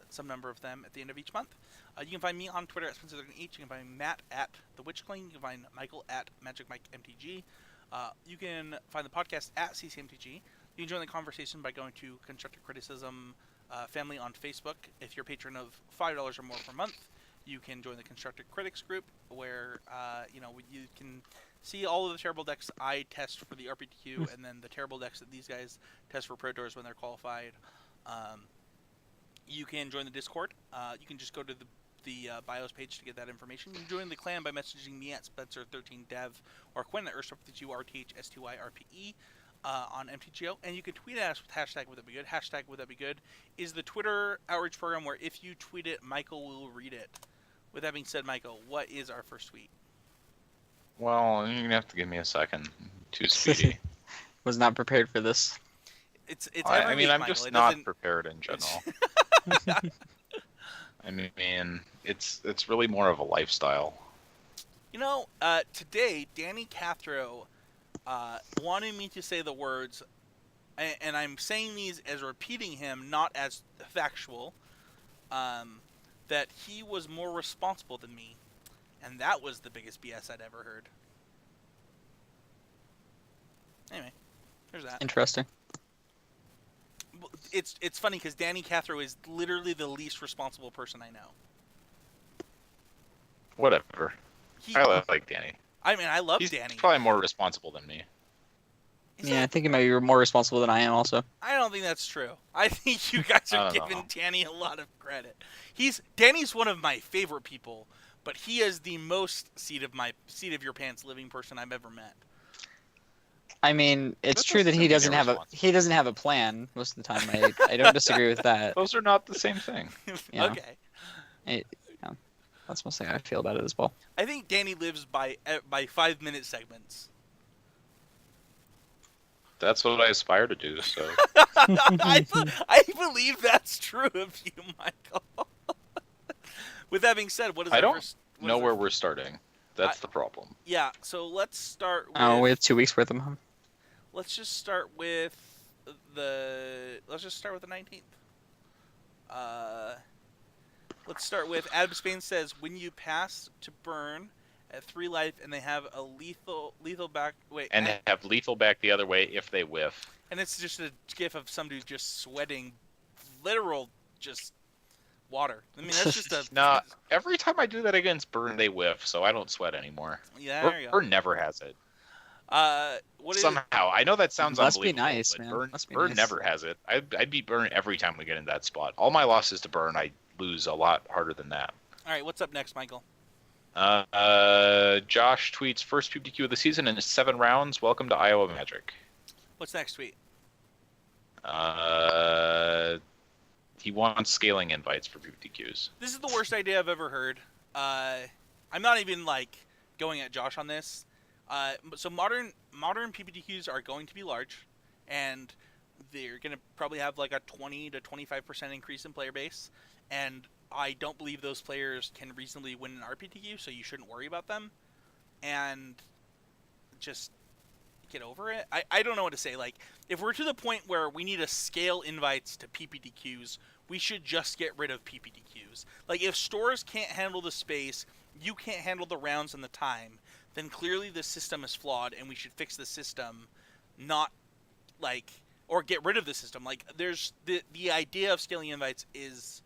some number of them at the end of each month. You can find me on Twitter at SpencerH. You can find Matt at The Witch Cling. You can find Michael at MagicMikeMTG. You can find the podcast at CCMTG. You can join the conversation by going to Constructive Criticism Family on Facebook. If you're a patron of $5 or more per month, you can join the Constructed Critics group, where you can see all of the terrible decks I test for the RPTQ, and then the terrible decks that these guys test for Pro Tours when they're qualified. You can join the Discord. You can just go to the bios page to get that information. You can join the clan by messaging me at Spencer13Dev or Quinn at Urstop52RTHSTYRPE. On MTGO, and you can tweet at us with hashtag would that be good. Hashtag would that be good is the Twitter outreach program where if you tweet it, Michael will read it. With that being said, Michael, what is our first tweet? Well, you're gonna have to give me a second. Too speedy. Was not prepared for this. It's I every mean, week, I'm Michael. just It not doesn't- prepared in general. I mean, it's really more of a lifestyle. You know, today Danny Cathro wanted me to say the words, and I'm saying these as repeating him, not as factual. That he was more responsible than me, and that was the biggest BS I'd ever heard. Anyway, there's that. Interesting. It's funny because Danny Cathro is literally the least responsible person I know. Whatever. I like Danny. I mean, I love He's Danny. probably more responsible than me. Yeah, I think he might be more responsible than I am also. I don't think that's true. I think you guys are giving Danny a lot of credit. Danny's one of my favorite people, but he is the most seat of your pants living person I've ever met. I mean, it's That true that doesn't he mean doesn't they're have he doesn't have a plan most of the time. I don't disagree with that. Those are not the same thing. Yeah. Okay. That's mostly how I feel about it as well. I think Danny lives by 5-minute segments. That's what I aspire to do. So I believe that's true of you, Michael. With that being said, what is I our don't first? know where we're starting. That's the problem. Yeah, so let's start with. Oh, we have 2 weeks worth of them. Let's just start with the 19th. Let's start with Adam Spain says when you pass to burn at 3 life and they have a lethal back. Wait. And have lethal back the other way if they whiff. And it's just a gif of somebody just sweating, literal just water. I mean that's just a. Nah, every time I do that against burn, they whiff, so I don't sweat anymore. Yeah, there you go. Burn never has it. What is Somehow, I know that sounds Must be unbelievable, nice, but man. Must be Burn nice. never has it. I beat Burn every time we get in that spot. All my losses to Burn, I lose a lot harder than that. All right, what's up next, Michael? Josh tweets first PPTQ of the season in 7 rounds. Welcome to Iowa Magic. What's next tweet? He wants scaling invites for PPTQs. This is the worst idea I've ever heard. I'm not even going at Josh on this. So modern PPTQs are going to be large, and they're going to probably have a 20 to 25% increase in player base. And I don't believe those players can reasonably win an RPTQ, so you shouldn't worry about them. And just get over it. I don't know what to say. If we're to the point where we need to scale invites to PPTQs, we should just get rid of PPTQs. If stores can't handle the space, you can't handle the rounds and the time, then clearly the system is flawed and we should fix the system, not or get rid of the system. There's the idea of scaling invites is,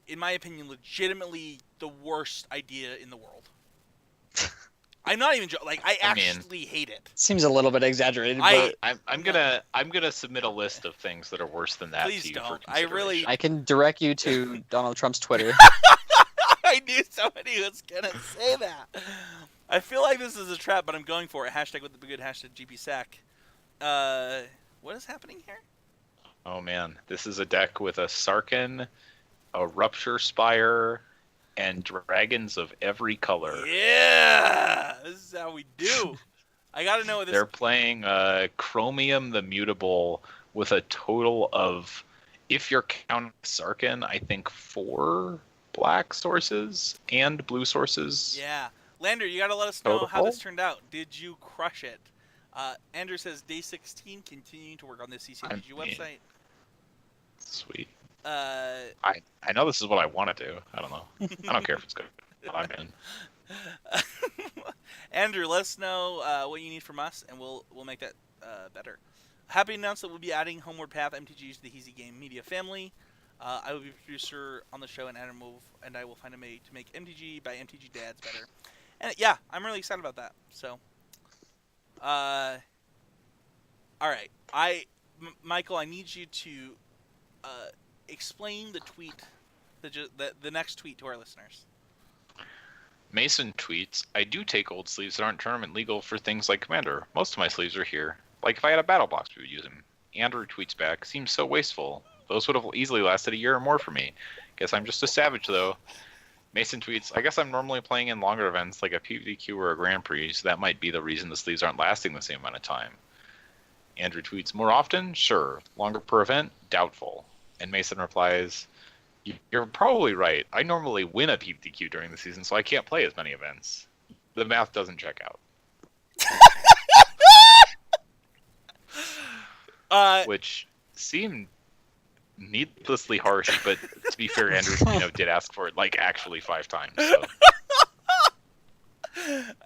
in my opinion, legitimately the worst idea in the world. I'm not even I actually hate it. Seems a little bit exaggerated, I- but I'm gonna submit a list of things that are worse than that Please to you don't. for I consideration. really- I can direct you to Donald Trump's Twitter. I knew somebody was gonna say that. I feel like this is a trap, but I'm going for it. Hashtag with the good hashtag GPSAC. What is happening here? Oh man, this is a deck with a Sarkhan, a Rupture Spire, and dragons of every color. Yeah, this is how we do. I gotta know what this. They're playing Chromium the Mutable with a total of, if you're counting Sarkhan, I think 4 black sources and blue sources. Yeah, Lander, you gotta let us know how Total? this turned out. Did you crush it? Andrew says day 16, continuing to work on the CCGG website. Sweet. Uh, I know this is what I want to do. I don't know. I don't care if it's good. I'm in. Andrew, let us know what you need from us, and we'll make that better. Happy to announce that we'll be adding Homeward Path MTGs to the Easy Game Media family. I will be a producer on the show, and Adam and I will find a way to make MTG by MTG Dads better. And yeah, I'm really excited about that. So, all right, Michael, I need you to explain the tweet, the next tweet to our listeners. Mason tweets, I do take old sleeves that aren't tournament legal for things like Commander. Most of my sleeves are here. Like if I had a battle box, we would use them. Andrew tweets back, seems so wasteful. Those would have easily lasted a year or more for me. Guess I'm just a savage though. Mason tweets, I guess I'm normally playing in longer events like a PvQ or a Grand Prix, so that might be the reason the sleeves aren't lasting the same amount of time. Andrew tweets, more often? Sure. Longer per event? Doubtful. And Mason replies, You're probably right. I normally win a PPTQ during the season, so I can't play as many events. The math doesn't check out. Which seemed needlessly harsh, but to be fair, Andrew did ask for it like actually 5 times. So.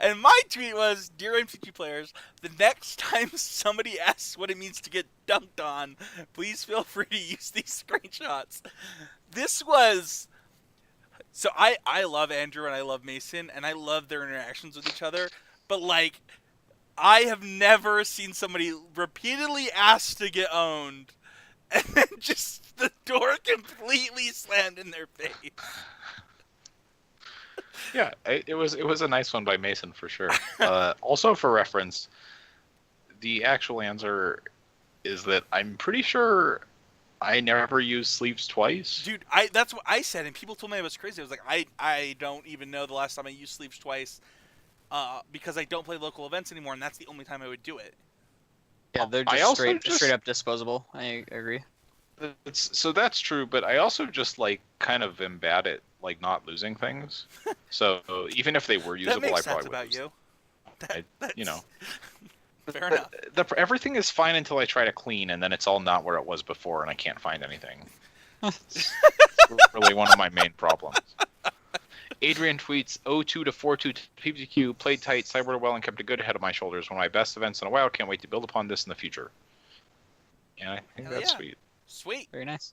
And my tweet was, "Dear MCQ players, the next time somebody asks what it means to get dunked on, please feel free to use these screenshots." This was... So I love Andrew and I love Mason, and I love their interactions with each other, but, like, I have never seen somebody repeatedly asked to get owned, and then just the door completely slammed in their face. Yeah, it was a nice one by Mason for sure. Also, for reference, the actual answer is that I'm pretty sure I never used sleeves twice. Dude, that's what I said, and people told me I was crazy. I was like, I don't even know the last time I used sleeves twice, because I don't play local events anymore, and that's the only time I would do it. Yeah, they're just straight up disposable. I agree. So that's true, but I also just like kind of am bad at like not losing things. So even if they were usable, that makes I sense probably about would. you. Fair But enough. everything is fine until I try to clean, and then it's all not where it was before, and I can't find anything. It's really one of my main problems. Adrian tweets 0-2 to 4-2 PPTQ, played tight, cybered well, and kept a good head on my shoulders. One of my best events in a while. Can't wait to build upon this in the future. Yeah, I think Hell that's yeah. sweet. Sweet. Very nice.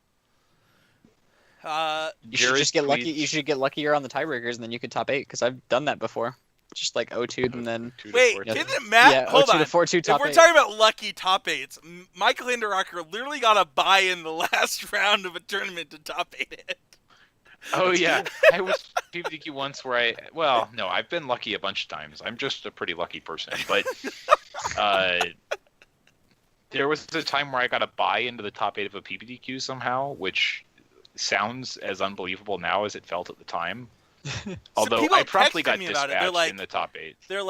Jared You should just get lucky. tweets- You should get luckier on the tiebreakers, and then you could top 8. Because I've done that before. Just like 0-2 and then 2 to Wait, 4. didn't Matt... yeah, Hold 0-2 on. to 4-2 If top we're 8. talking about lucky top 8s, Michael Hinderrocker literally got a bye in the last round of a tournament to top 8 it. Oh yeah, I was PPTQ once where I've been lucky a bunch of times. I'm just a pretty lucky person, but there was a time where I got a buy into the top 8 of a PPTQ somehow, which sounds as unbelievable now as it felt at the time. Although people I promptly texted got me about it. They're dispatched like- in the top 8. They're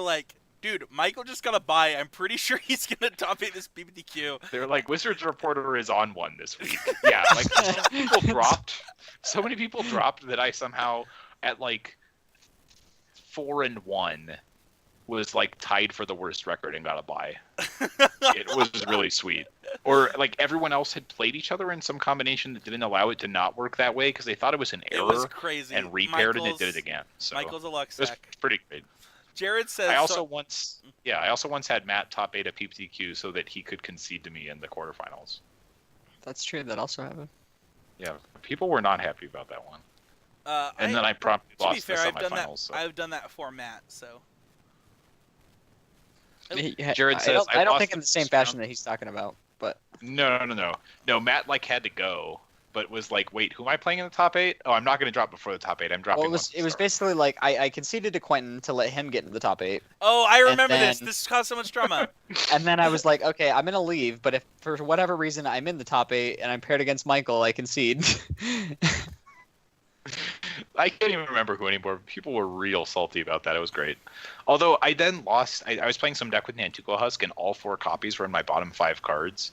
like, dude, Michael just got a bye. I'm pretty sure he's going to top 8 this PPTQ. They're like, Wizards Reporter is on one this week. Yeah, like so many people dropped that I somehow at like 4-1 was like tied for the worst record and got a bye. It was really sweet. Or like everyone else had played each other in some combination that didn't allow it to not work that way because they thought it was an It was error crazy. and repaired and it did it again. So Michael's a luck it was sack. pretty great. Jared says... I also once had Matt top 8 at PPTQ so that he could concede to me in the quarterfinals. That's true. That also happened. Yeah, people were not happy about that one. And then I promptly to be lost fair, the I've done that. semifinals. So. I've done that for Matt, so... Jared says, I don't lost think in the same this fashion round. that he's talking about, but No, Matt like had to go, but was like, wait, who am I playing in the top 8? Oh, I'm not going to drop before the top 8. I'm dropping. well, it was basically like I conceded to Quentin to let him get into the top 8, Oh, I remember then- this. This caused so much drama. and then I was like, okay, I'm gonna leave, but if for whatever reason I'm in the top 8 and I'm paired against Michael, I concede. I can't even remember who anymore. People were real salty about that. It was great. Although I then lost. I was playing some deck with Nantuko Husk, and all 4 copies were in my bottom 5 cards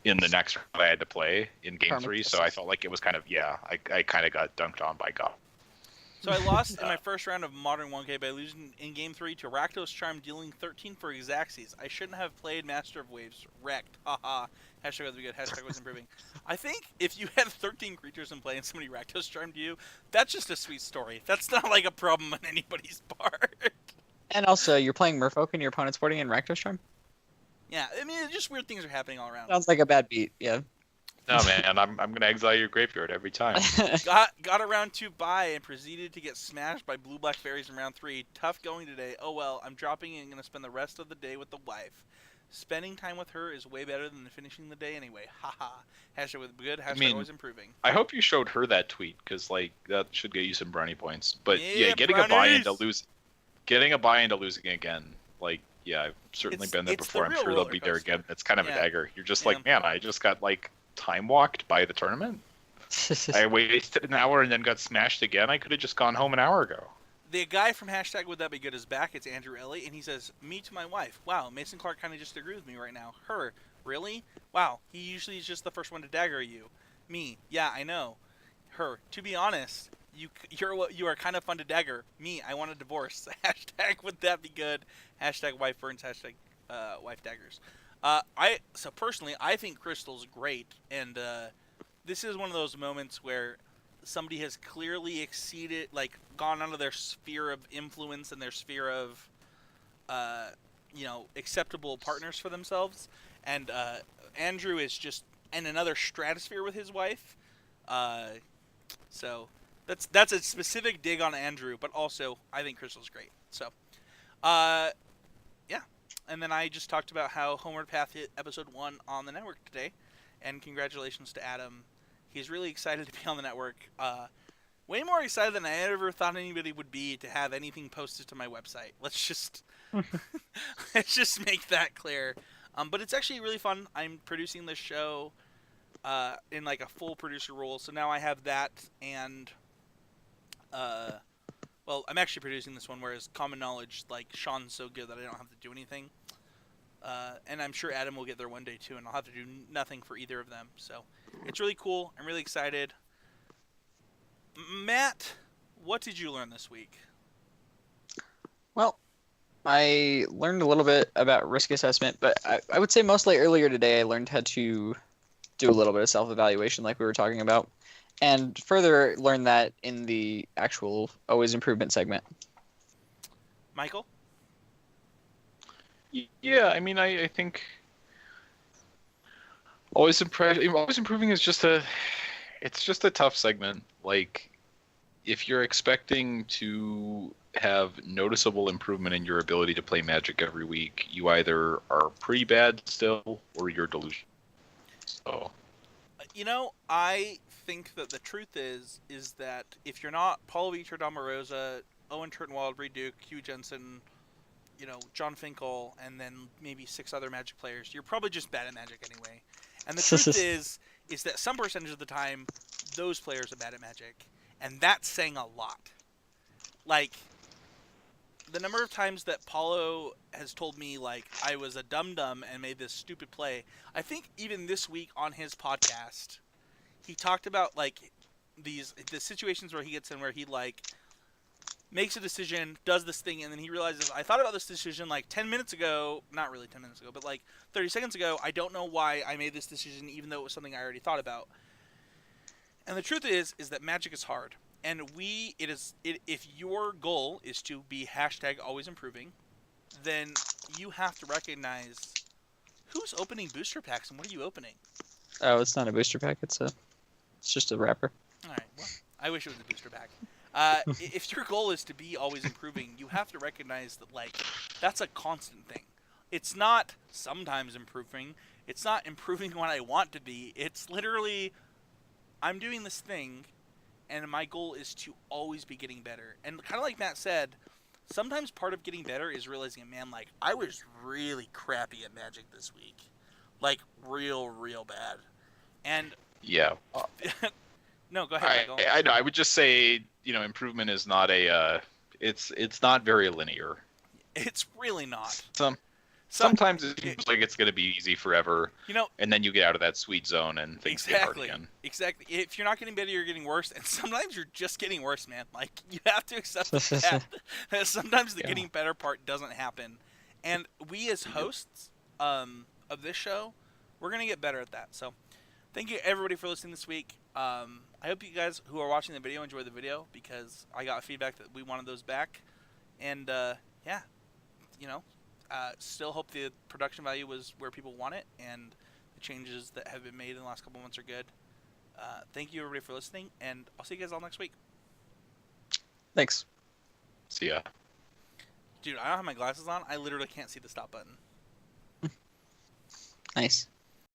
in the next round I had to play in game 3. So I felt like it was kind of I kind of got dunked on by God. So I lost in my first round of Modern 1K by losing in Game 3 to Rakdos Charm, dealing 13 for Xaxes. I shouldn't have played Master of Waves. Wrecked. Haha. Hashtag was good. Hashtag was improving. I think if you had 13 creatures in play and somebody Rakdos Charmed you, that's just a sweet story. That's not like a problem on anybody's part. And also, you're playing Merfolk and your opponent's boarding in Rakdos Charm? Yeah, I mean, just weird things are happening all around. Sounds like a bad beat, yeah. No man, I'm gonna exile your graveyard every time. Got a round 2 bye and proceeded to get smashed by blue black fairies in round 3. Tough going today. Oh well, I'm dropping in and gonna spend the rest of the day with the wife. Spending time with her is way better than finishing the day anyway. Haha. Hashtag with good. Hashtag always improving. I hope you showed her that tweet because like that should get you some brownie points. But Yeah, getting a buy into brownies! losing again, like I've certainly been there it's the before. I'm real sure they'll be there roller coaster. again. It's kind of a Yeah. dagger. You're just Yeah. like, man, I just got like time walked by the tournament. I wasted an hour and then got smashed again. I could have just gone home an hour ago. The guy from Hashtag Would That Be Good is back. It's Andrew Ellie, and he says, me to my wife. Wow, Mason Clark kind of just agreed with me right now. Her. Really? Wow, he usually is just the first one to dagger you. Me. Yeah, I know. Her. To be honest, you are kind of fun to dagger. Me. I want a divorce. Hashtag would that be good? Hashtag wife burns. Hashtag wife daggers. So personally, I think Crystal's great, and this is one of those moments where somebody has clearly exceeded, like, gone out of their sphere of influence and their sphere of, acceptable partners for themselves. And Andrew is just in another stratosphere with his wife. So that's a specific dig on Andrew, but also I think Crystal's great. So, yeah. And then I just talked about how Homeward Path hit episode 1 on the network today, and congratulations to Adam. He's really excited to be on the network. Way more excited than I ever thought anybody would be to have anything posted to my website. Let's just make that clear. But it's actually really fun. I'm producing this show in like a full producer role, so now I have that, and I'm actually producing this one, whereas Common Knowledge, like, Sean's so good that I don't have to do anything. And I'm sure Adam will get there one day too, and I'll have to do nothing for either of them. So it's really cool. I'm really excited. Matt, what did you learn this week? Well, I learned a little bit about risk assessment, but I would say mostly earlier today I learned how to do a little bit of self-evaluation like we were talking about, and further learned that in the actual Always Improvement segment. Michael? Yeah, I mean, I think always improving is just a tough segment. Like, if you're expecting to have noticeable improvement in your ability to play Magic every week, you either are pretty bad still or you're delusional. So, I think that the truth is that if you're not Paulo Vitor Damarosa, Owen Turtenwald, Reed Duke, Hugh Jensen, John Finkel, and then maybe 6 other Magic players, you're probably just bad at Magic anyway. And the truth is that some percentage of the time, those players are bad at Magic, and that's saying a lot. Like, the number of times that Paulo has told me, like, I was a dum-dum and made this stupid play. I think even this week on his podcast, he talked about, like, the situations where he gets in where he, like, makes a decision, does this thing, and then he realizes, I thought about this decision, like, 10 minutes ago, not really 10 minutes ago, but, like, 30 seconds ago. I don't know why I made this decision, even though it was something I already thought about. And the truth is that Magic is hard. And if your goal is to be #always improving, then you have to recognize who's opening booster packs and what are you opening. Oh, it's not a booster pack. It's just a wrapper. All right. Well, I wish it was a booster pack. If your goal is to be always improving, you have to recognize that, like, that's a constant thing. It's not sometimes improving. It's not improving when I want to be. It's literally, I'm doing this thing, and my goal is to always be getting better. And kind of like Matt said, sometimes part of getting better is realizing, man, like, I was really crappy at Magic this week. Like, real, real bad. And yeah. no, go ahead, Michael. I know. I would just say, improvement is not it's not very linear. It's really not. Sometimes it seems like it's going to be easy forever, and then you get out of that sweet zone and things get hard again. Exactly. If you're not getting better, you're getting worse, and sometimes you're just getting worse, man. Like, you have to accept that sometimes the getting better part doesn't happen. And we as hosts of this show, we're going to get better at that. So thank you, everybody, for listening this week. I hope you guys who are watching the video enjoy the video, because I got feedback that we wanted those back. And, still hope the production value was where people want it, and the changes that have been made in the last couple months are good. Thank you, everybody, for listening, and I'll see you guys all next week. Thanks. See ya. Dude, I don't have my glasses on. I literally can't see the stop button. Nice.